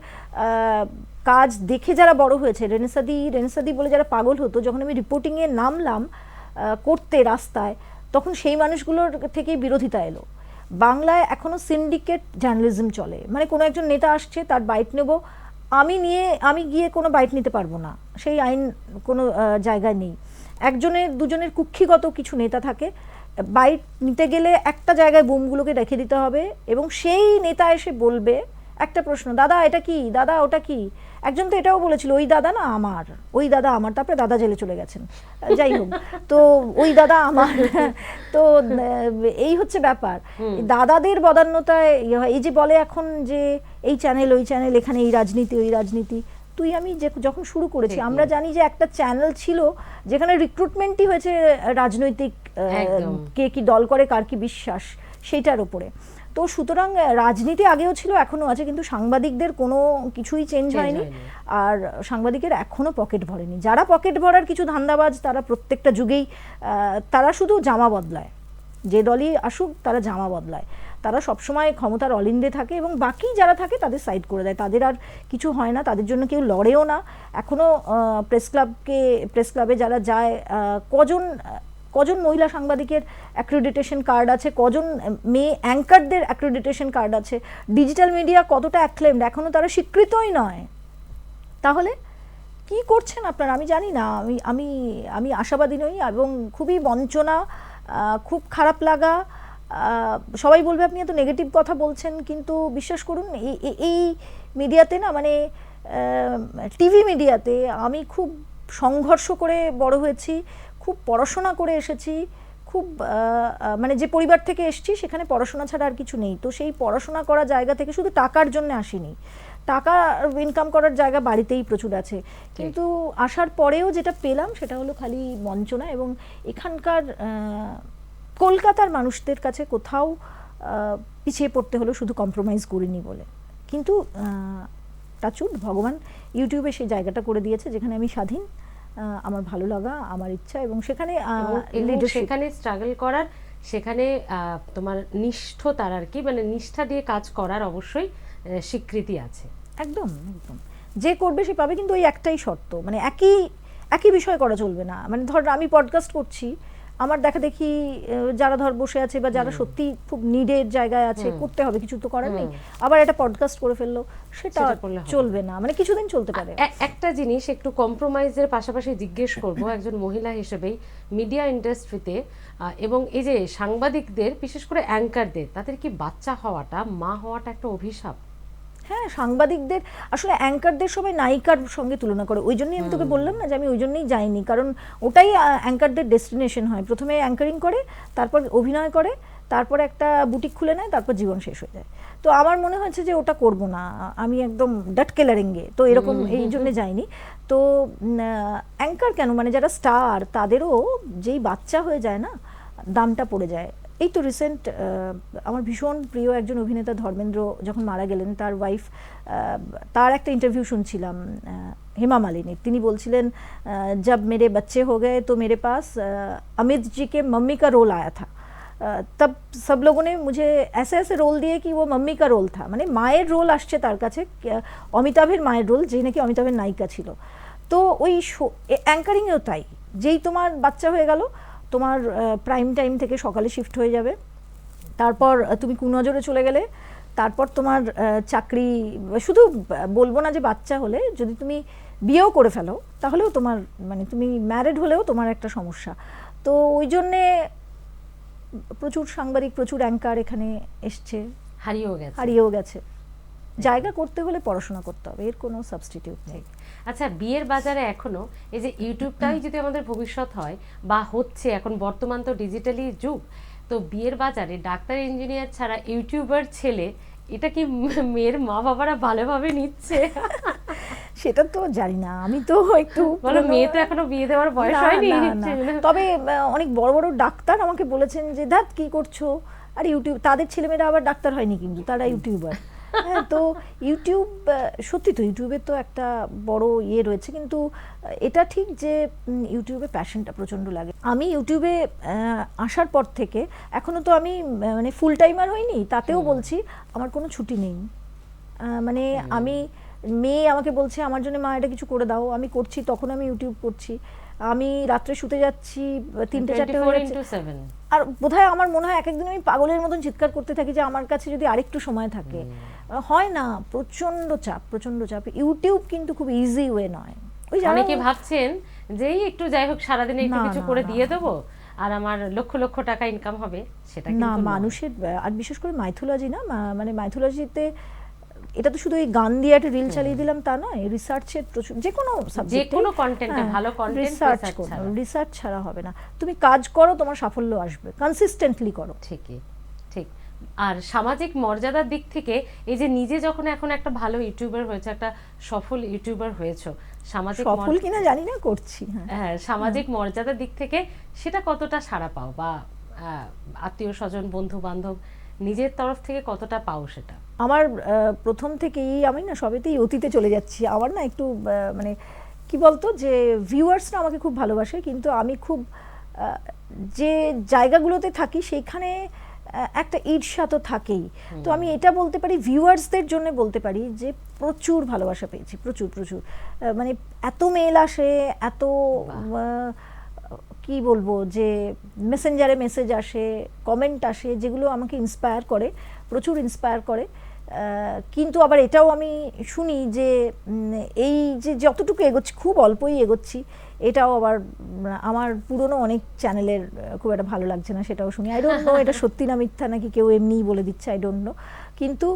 A: কাজ দেখে যারা বড় হয়েছে, রেনেসাদি বলে যারা পাগল হতো, যখন আমি রিপোর্টিংয়ে নামলাম করতে রাস্তায়, তখন সেই মানুষগুলোর থেকেই বিরোধিতা এলো। বাংলায় এখনো সিন্ডিকেট জার্নালিজম চলে, মানে কোনো একজন নেতা আসছে, তার বাইট নেব, আমি গিয়ে কোনো বাইট নিতে পারবো না, সেই আইন কোনো জায়গায় নেই। একজনের দুজনের কুক্ষিগত কিছু নেতা থাকে, বাইট নিতে গেলে একটা জায়গায় বোমগুলোকে রেখে দিতে হবে, এবং সেই নেতা এসে বলবে একটা প্রশ্ন, দাদা এটা কি, দাদা ওটা কি। একজন তো এটাও বলেছিল, ওই দাদা না আমার, ওই দাদা আমার, তারপরে দাদা জেলে চলে গেছেন, যাই হোক, তো ওই দাদা আমার। তো এই হচ্ছে ব্যাপার, দাদাদের বদান্যতায় এই যে বলে এখন যে এই চ্যানেল ওই চ্যানেল, এখানে এই রাজনীতি ওই রাজনীতি। তুই আমি যখন শুরু করেছি, আমরা জানি যে একটা চ্যানেল ছিল যেখানে রিক্রুটমেন্টই হয়েছে রাজনৈতিক, কে কি দল করে, কার কি বিশ্বাস, সেইটার উপরে। তো সুতরাং রাজনীতি আগেও ছিল, এখনো আছে, কিন্তু সাংবাদিকদের কোনো কিছুই চেঞ্জ হয়নি। আর সাংবাদিকের এখনো পকেট ভরেনি। যারা পকেট ভরার কিছু ধান্দাবাজ, তারা প্রত্যেকটা যুগেই তারা শুধু জামা বদলায়, যে দলই আসুক তারা জামা বদলায়, তারা সবসময় ক্ষমতার অলিন্দে থাকে, এবং বাকি যারা থাকে তাদের সাইড করে দেয়, তাদের আর কিছু হয় না, তাদের জন্য কেউ লড়েও না। এখনো প্রেস ক্লাবে যারা যায়, কজন মহিলা সাংবাদিকের অ্যাক্রেডিটেশন কার্ড আছে, কজন মেয়ে অ্যাঙ্কারদের অ্যাক্রেডিটেশন কার্ড আছে, ডিজিটাল মিডিয়া কতটা অ্যাক্লেমড, এখনো তারা স্বীকৃতই নয়। তাহলে কি করছেন আপনারা আমি জানি না, আমি আশাবাদী নই, এবং খুবই বঞ্চনা, খুব খারাপ লাগা। সবাই বলবে আপনি এত নেগেটিভ কথা বলছেন, কিন্তু বিশ্বাস করুন এই মিডিয়াতে না, মানে টিভি মিডিয়াতে আমি খুব সংঘর্ষ করে বড় হয়েছি, খুব পড়াশোনা করে এসেছি, খুব মানে যে পরিবার থেকে এসেছি সেখানে পড়াশোনা ছাড়া আর কিছু নেই। তো সেই পড়াশোনা করা জায়গা থেকে শুধু টাকার জন্য আসিনি, টাকা ইনকাম করার জায়গা বাড়িতেই প্রচুর আছে, কিন্তু আসার পরেও যেটা পেলাম সেটা হলো খালি বঞ্চনা। এবং এখানকার কলকাতার মানুষদের কাছে কোথাও পিছিয়ে পড়তে হলো শুধু কম্প্রোমাইজ করিনি বলে। কিন্তু টাচুড ভগবান ইউটিউবে সেই জায়গাটা করে দিয়েছে যেখানে আমি স্বাধীন, আমার ভালো লাগা, আমার ইচ্ছা, এবং সেখানে
B: সেখানে স্ট্রাগল করার, সেখানে তোমার নিষ্ঠতার আর কি, মানে নিষ্ঠা দিয়ে কাজ করার অবশ্যই স্বীকৃতি আছে।
A: একদম একদম, যে করবে সে পাবে, কিন্তু ওই একটাই শর্ত, মানে একই বিষয় করা চলবে না। মানে ধর আমি পডকাস্ট করছি, আমার দেখা দেখি যারা ধর বসে আছে বা যারা সত্যি খুব নিডের জায়গায় আছে, করতে হবে, কিছু তো করার নেই, আবার একটা পডকাস্ট করে ফেললো, সেটা চলবে না, মানে কিছুদিন চলতে পারে।
B: একটা জিনিস একটু কম্প্রোমাইজের পাশাপাশি জিজ্ঞেস করব একজন মহিলা হিসেবেই মিডিয়া ইন্ডাস্ট্রিতে, এবং এই যে সাংবাদিকদের, বিশেষ করে অ্যাঙ্কারদের, তাদের কি বাচ্চা হওয়াটা, মা হওয়াটা একটা অভিশাপ?
A: হ্যাঁ, সাংবাদিকদের আসলে অ্যাঙ্কারদের সবাই নায়িকার সঙ্গে তুলনা করে, ওই জন্যই আমি তোকে বললাম না যে আমি ওই জন্যই যাইনি, কারণ ওটাই অ্যাঙ্কারদের ডেস্টিনেশন হয়। প্রথমে অ্যাঙ্কারিং করে, তারপর অভিনয় করে, তারপর একটা বুটিক খুলে নেয়, তারপর জীবন শেষ হয়ে যায়। তো আমার মনে হয়েছে যে ওটা করব না, আমি একদম ডাটকে লারেঙ্গে, তো এরকম এই জন্য যাইনি। তো অ্যাঙ্কার কেন, মানে যারা স্টার তাদেরও যেই বাচ্চা হয়ে যায় না, দামটা পড়ে যায়। এই তো রিসেন্ট আমার ভীষণ প্রিয় একজন অভিনেতা ধর্মেন্দ্র যখন মারা গেলেন, তার ওয়াইফ, তার একটা ইন্টারভিউ শুনছিলাম হেমা মালিনীর। তিনি বলছিলেন, जब मेरे बच्चे हो गए तो मेरे पास अमित जी के मम्मी का रोल आया था, तब सब लोगों ने मुझे ऐसे ऐसे रोल दिए कि वो मम्मी का रोल था, মানে মায়ের রোল আসছে তার কাছে, অমিতাভের মায়ের রোল, যে নাকি অমিতাভের নায়িকা ছিল। তো ওই অ্যাঙ্কারিংয়েও তাই, যেই তোমার বাচ্চা হয়ে গেল, তোমার প্রাইম টাইম থেকে সকালে শিফট হয়ে যাবে, তারপর তুমি কুনজরে চলে গেলে, তারপর তোমার চাকরি, শুধু বলবো না যে বাচ্চা হলে, যদি তুমি বিয়েও করে ফেলো তাহলেও তোমার, মানে তুমি ম্যারিড হলেও তোমার একটা সমস্যা। তো ওই জন্যে প্রচুর সাংবাদিক, প্রচুর অ্যাঙ্কার এখানে এসছে, হারিয়েও গেছে। জায়গা করতে হলে পড়াশোনা করতে হবে, এর কোনো সাবস্টিটিউট নেই।
B: আচ্ছা, বিয়ের বাজারে এখনো এই যে ইউটিউবটাই যদি আমাদের ভবিষ্যৎ হয় বা হচ্ছে, এখন বর্তমান তো ডিজিটালি যুগ, তো বিয়ের বাজারে ডাক্তার ইঞ্জিনিয়ার ছাড়া ইউটিউবার ছেলে, এটা কি মেয়ের মা বাবারা ভালোভাবে নিচ্ছে?
A: সেটা তো জানি না, আমি তো একটু
B: বলো মেয়ে তো এখনো বিয়ে দেওয়ার বয়স
A: না,
B: হয়নি।
A: না, না। তবে অনেক বড় বড় ডাক্তার আমাকে বলেছেন যে ধ্যাৎ কি করছো, আর ইউটিউব, তাদের ছেলেমেয়েরা আবার ডাক্তার হয়নি কিন্তু তারা ইউটিউবার। হ্যাঁ, তো ইউটিউব সত্যি তো ইউটিউবে তো একটা বড় ইয়ে রয়েছে, কিন্তু এটা ঠিক যে ইউটিউবে প্যাশনটা প্রচণ্ড লাগে। আমি ইউটিউবে আসার পর থেকে এখনো তো আমি মানে ফুল টাইমার হইনি, তাতেও বলছি আমার কোনো ছুটি নেই। মানে আমি, মেয়ে আমাকে বলছে আমার জন্য মা এটা কিছু করে দাও, আমি করছি, তখন আমি ইউটিউব করছি। আমি রাত্রে শুতে যাচ্ছি 3-4 হয়ে যাচ্ছে,
B: 24/7
A: আর বোধহয় আমার মনে হয় এক একদিন আমি পাগলের মতন চিৎকার করতে থাকি যে আমার কাছে যদি আরেকটু সময় থাকে। হয় না, প্রচন্ড চাপ, প্রচন্ড চাপ। ইউটিউব কিন্তু খুব ইজি ওয়ে নয়। ওই যারা
B: অনেকে ভাবছেন যে এই একটু যাই হোক সারাদিনে একটু
A: না,
B: কিছু
A: না,
B: করে
A: না,
B: দিয়ে দেবো আর আমার লক্ষ লক্ষ টাকা ইনকাম হবে, সেটা
A: না,
B: কিন্তু নয়।
A: মানুষের আর বিশেষ করে মাইথোলজি না, মানে মাইথোলজিতে এটা তো শুধু এই গান দিয়ে একটা রিল চালিয়ে দিলাম তা নয়, রিসার্চের প্রচুর, যে কোনো
B: যে
A: সাবজেক্টে
B: কোনো কন্টেন্টে ভালো কন্টেন্ট
A: রিসার্চ করো, রিসার্চ ছাড়া হবে না। তুমি কাজ করো, তোমার সাফল্য আসবে, কনসিস্টেন্টলি করো।
B: ঠিকই, ঠিক। আর সামাজিক মর্যাদার দিক থেকে এই যে নিজে যখন এখন একটা ভালো ইউটিউবার হয়েছে, একটা সফল ইউটিউবার হয়েছো, সামাজিক
A: সফল কিনা জানি না, করছি।
B: হ্যাঁ, সামাজিক মর্যাদার দিক থেকে সেটা কতটা সাড়া পাও, বা আত্মীয় স্বজন বন্ধু বান্ধব নিজের তরফ থেকে কতটা পাও সেটা?
A: আমার প্রথম থেকেই, আমি না সবেতেই অতীতে চলে যাচ্ছি, আমার না একটু মানে কি বলতো, যে ভিউয়ার্সরা আমাকে খুব ভালোবাসে, কিন্তু আমি খুব যে জায়গাগুলোতে থাকি সেইখানে একটা ঈর্ষা তো থাকেই। তো আমি এটা বলতে পারি, ভিউয়ার্সদের জন্য বলতে পারি যে প্রচুর ভালোবাসা পেয়েছি, প্রচুর প্রচুর। মানে এত মেল আসে, এত কি বলবো, যে মেসেঞ্জারে মেসেজ আসে, কমেন্ট আসে, যেগুলো আমাকে ইন্সপায়ার করে, প্রচুর ইন্সপায়ার করে। কিন্তু আবার এটাও আমি শুনি যে এই যে যতটুকু এগোচ্ছি, খুব অল্পই এগোচ্ছি, এটাও আবার আমার পুরনো অনেক চ্যানেলের খুব একটা ভালো লাগছে না, সেটাও শুনি। আই ডোন্ট নো এটা সত্যি না মিথ্যা, নাকি কেউ এমনিই বলে দিচ্ছে, আই ডোন্ট নো। কিন্তু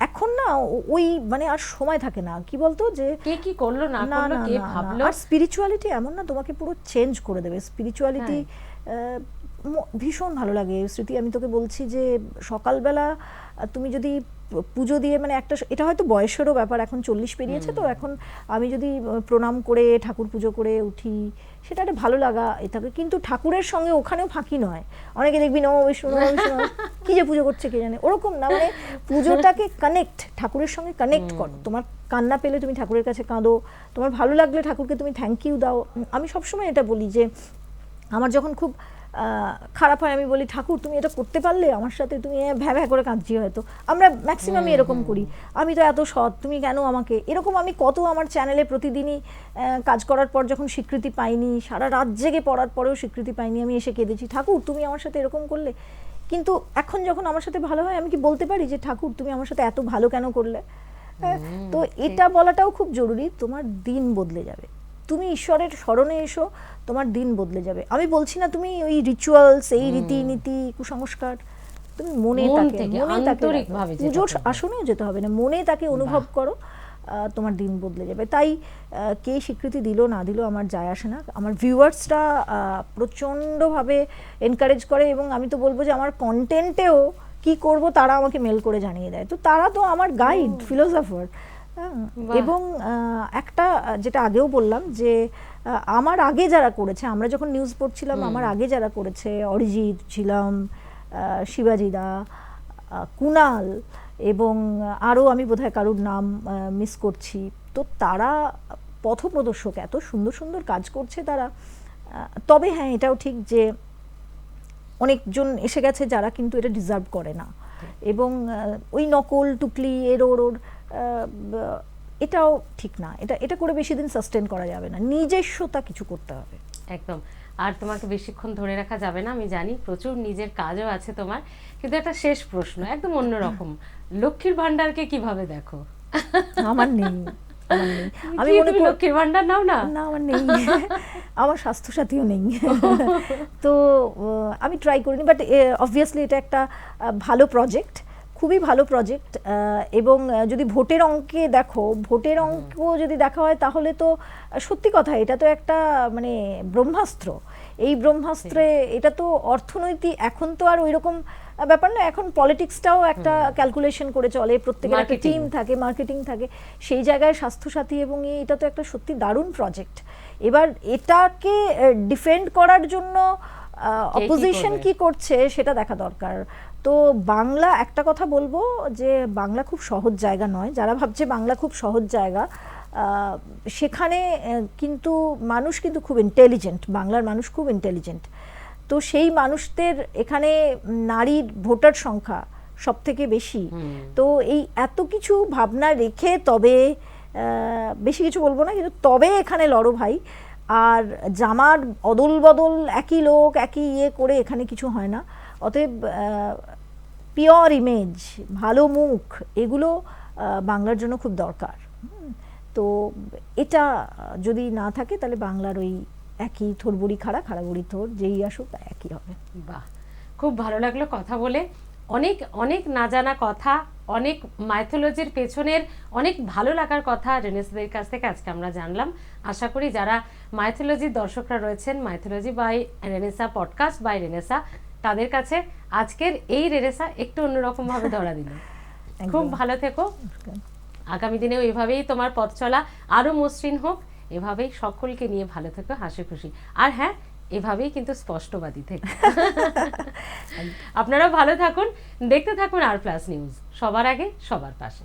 A: এখন না ওই মানে আর সময় থাকে না, কি বলতো, যে
B: কে কি করলো না করলো, কে ভাবলো।
A: আর স্পিরিচুয়ালিটি এমন না, তোমাকে পুরো চেঞ্জ করে দেবে স্পিরিচুয়ালিটি। ভীষণ ভালো লাগে স্মৃতি, আমি তোকে বলছি যে সকালবেলা তুমি যদি পুজো দিয়ে, মানে একটা, এটা হয়তো বয়সেরও ব্যাপার, এখন 40 পেরিয়েছে তো, এখন আমি যদি প্রণাম করে ঠাকুর পুজো করে উঠি, সেটা একটা ভালো লাগা এটাকে। কিন্তু ঠাকুরের সঙ্গে ওখানেও ফাঁকি নয়, অনেকে দেখবি নম বিষ্ণু নম বিষ্ণু কি যে পুজো করছে কে জানে, ওরকম না। মানে পুজোটাকে কানেক্ট, ঠাকুরের সঙ্গে কানেক্ট করো। তোমার কান্না পেলে তুমি ঠাকুরের কাছে কাঁদো, তোমার ভালো লাগলে ঠাকুরকে তুমি থ্যাংক ইউ দাও। আমি সবসময় এটা বলি যে আমার যখন খুব খারাপ হয়, আমি বলি ঠাকুর তুমি এটা করতে পারলে আমার সাথে, তুমি ভ্যা ভ্যা করে কাঁদছি, হয়তো আমরা ম্যাক্সিমামই এরকম করি, আমি তো এত সৎ, তুমি কেন আমাকে এরকম। আমি কত আমার চ্যানেলে প্রতিদিনই কাজ করার পর যখন স্বীকৃতি পাইনি, সারা রাত জেগে পড়ার পরেও স্বীকৃতি পাইনি, আমি এসে কেঁদেছি, ঠাকুর তুমি আমার সাথে এরকম করলে। কিন্তু এখন যখন আমার সাথে ভালো হয়, আমি কি বলতে পারি যে ঠাকুর তুমি আমার সাথে এত ভালো কেন করলে? তো এটা বলাটাও খুব জরুরি, তোমার দিন বদলে যাবে, তুমি ঈশ্বরের স্মরণে এসো, তোমার দিন বদলে যাবে। আমি বলছি না তুমি ওই রিচুয়ালস, এই রীতিনীতি, কুসংস্কার, তুমি মনে পুজোর আসনেও যেতে হবে না, মনে তাকে অনুভব করো, তোমার দিন বদলে যাবে। তাই কে স্বীকৃতি দিল না দিল আমার যায় আসে না, আমার ভিউয়ার্সরা প্রচণ্ডভাবে এনকারেজ করে, এবং আমি তো বলবো যে আমার কন্টেন্টেও কি করব তারা আমাকে মেল করে জানিয়ে দেয়, তো তারা তো আমার গাইড, ফিলোসফার। এবং একটা যেটা আগেও বললাম যে আমার আগে যারা করেছে, আমরা যখন নিউজ পড়ছিলাম, আমার আগে যারা করেছে, অরিজিৎ ছিলাম, শিবাজিদা, কুনাল, এবং আরও আমি বোধহয় কারুর নাম মিস করছি, তো তারা পথপ্রদর্শক, এত সুন্দর সুন্দর কাজ করছে তারা। তবে হ্যাঁ, এটাও ঠিক যে অনেকজন এসে গেছে যারা কিন্তু এটা ডিজার্ভ করে না, এবং ওই নকল টুকলি এর ওর এটাও ঠিক না, এটা করে বেশি দিন সাস্টেন করা যাবে না, নিজস্বতা কিছু করতে হবে।
B: একদম। আর তোমাকে বেশিক্ষণ ধরে রাখা যাবে না, আমি জানি প্রচুর নিজের কাজও আছে তোমার, কিন্তু একটা শেষ প্রশ্ন একদম অন্যরকম, লক্ষ্মীর ভান্ডারকে কিভাবে দেখো?
A: আমার নেই,
B: আমি মনে করি লক্ষ্মীর ভান্ডার নাও না?
A: না, আমার নেই, আমার স্বাস্থ্যসাথীও নেই, তো আমি ট্রাই করিনি, বাট অবভিয়াসলি এটা একটা ভালো প্রজেক্ট, খুবই ভালো প্রজেক্ট। এবং যদি ভোটের অঙ্কে দেখো, ভোটের অঙ্ক যদি দেখা হয়, তাহলে তো সত্যি কথা, এটা তো একটা মানে ব্রহ্মাস্ত্র, এই ব্রহ্মাস্ত্রে এটা তো অর্থনৈতিক, এখন তো আর ওইরকম ব্যাপার না, এখন পলিটিক্সটাও একটা ক্যালকুলেশন করে চলে, প্রত্যেকের একটা
B: Marketing.
A: টিম থাকে, মার্কেটিং থাকে, সেই জায়গায় স্বাস্থ্যসাথী এবং এটা তো একটা সত্যি দারুণ প্রজেক্ট। এবার এটাকে ডিফেন্ড করার জন্য অপোজিশন
B: করবে?
A: কি করছে সেটা দেখা দরকার। তো বাংলা, একটা কথা বলবো যে বাংলা খুব সহজ জায়গা নয়, যারা ভাবছে বাংলা খুব সহজ জায়গা, সেখানে কিন্তু মানুষ কিন্তু খুব ইন্টেলিজেন্ট, বাংলার মানুষ খুব ইন্টেলিজেন্ট। তো সেই মানুষদের এখানে নারীর ভোটার সংখ্যা সব থেকে বেশি। তো এই এত কিছু ভাবনা রেখে তবে বেশি কিছু বলবো না, কিন্তু তবে এখানে লড়ো ভাই। আর জামার অদল বদল, একই লোক একই ইয়ে করে এখানে কিছু হয় না। অতএব পিওর ইমেজ, ভালো মুখ, এগুলো বাংলার জন্য খুব দরকার। তো এটা যদি না থাকে তাহলে বাংলার ওই একই থোরবুড়ি খাড়া, খাড়া বুড়ি থোর, যেই আসুক একই হবে।
B: বাহ, খুব ভালো লাগলো কথা বলে। অনেক অনেক না জানা কথা, অনেক মাইথোলজির পেছনের অনেক ভালো লাগার কথা রেনেসাদের কাছ থেকে আজকে আমরা জানলাম। আশা করি যারা মাইথোলজির দর্শকরা রয়েছেন, mythology by Renaissance, podcast by Renaissance, তাদের কাছে আজকের এই রেনেসা একটু অন্যরকম ভাবে ধরা দিল। খুব ভালো থেকো, আগামী দিনেও এভাবেই তোমার পথ চলা আরো মসৃণ হোক, এভাবেই সকলকে নিয়ে ভালো থেকো, হাসি খুশি। আর হ্যাঁ, এভাবেই কিন্তু স্পষ্টবাদী থেকে আপনারা ভালো থাকুন, দেখতে থাকুন আর প্লাস নিউজ, সবার আগে সবার পাশে।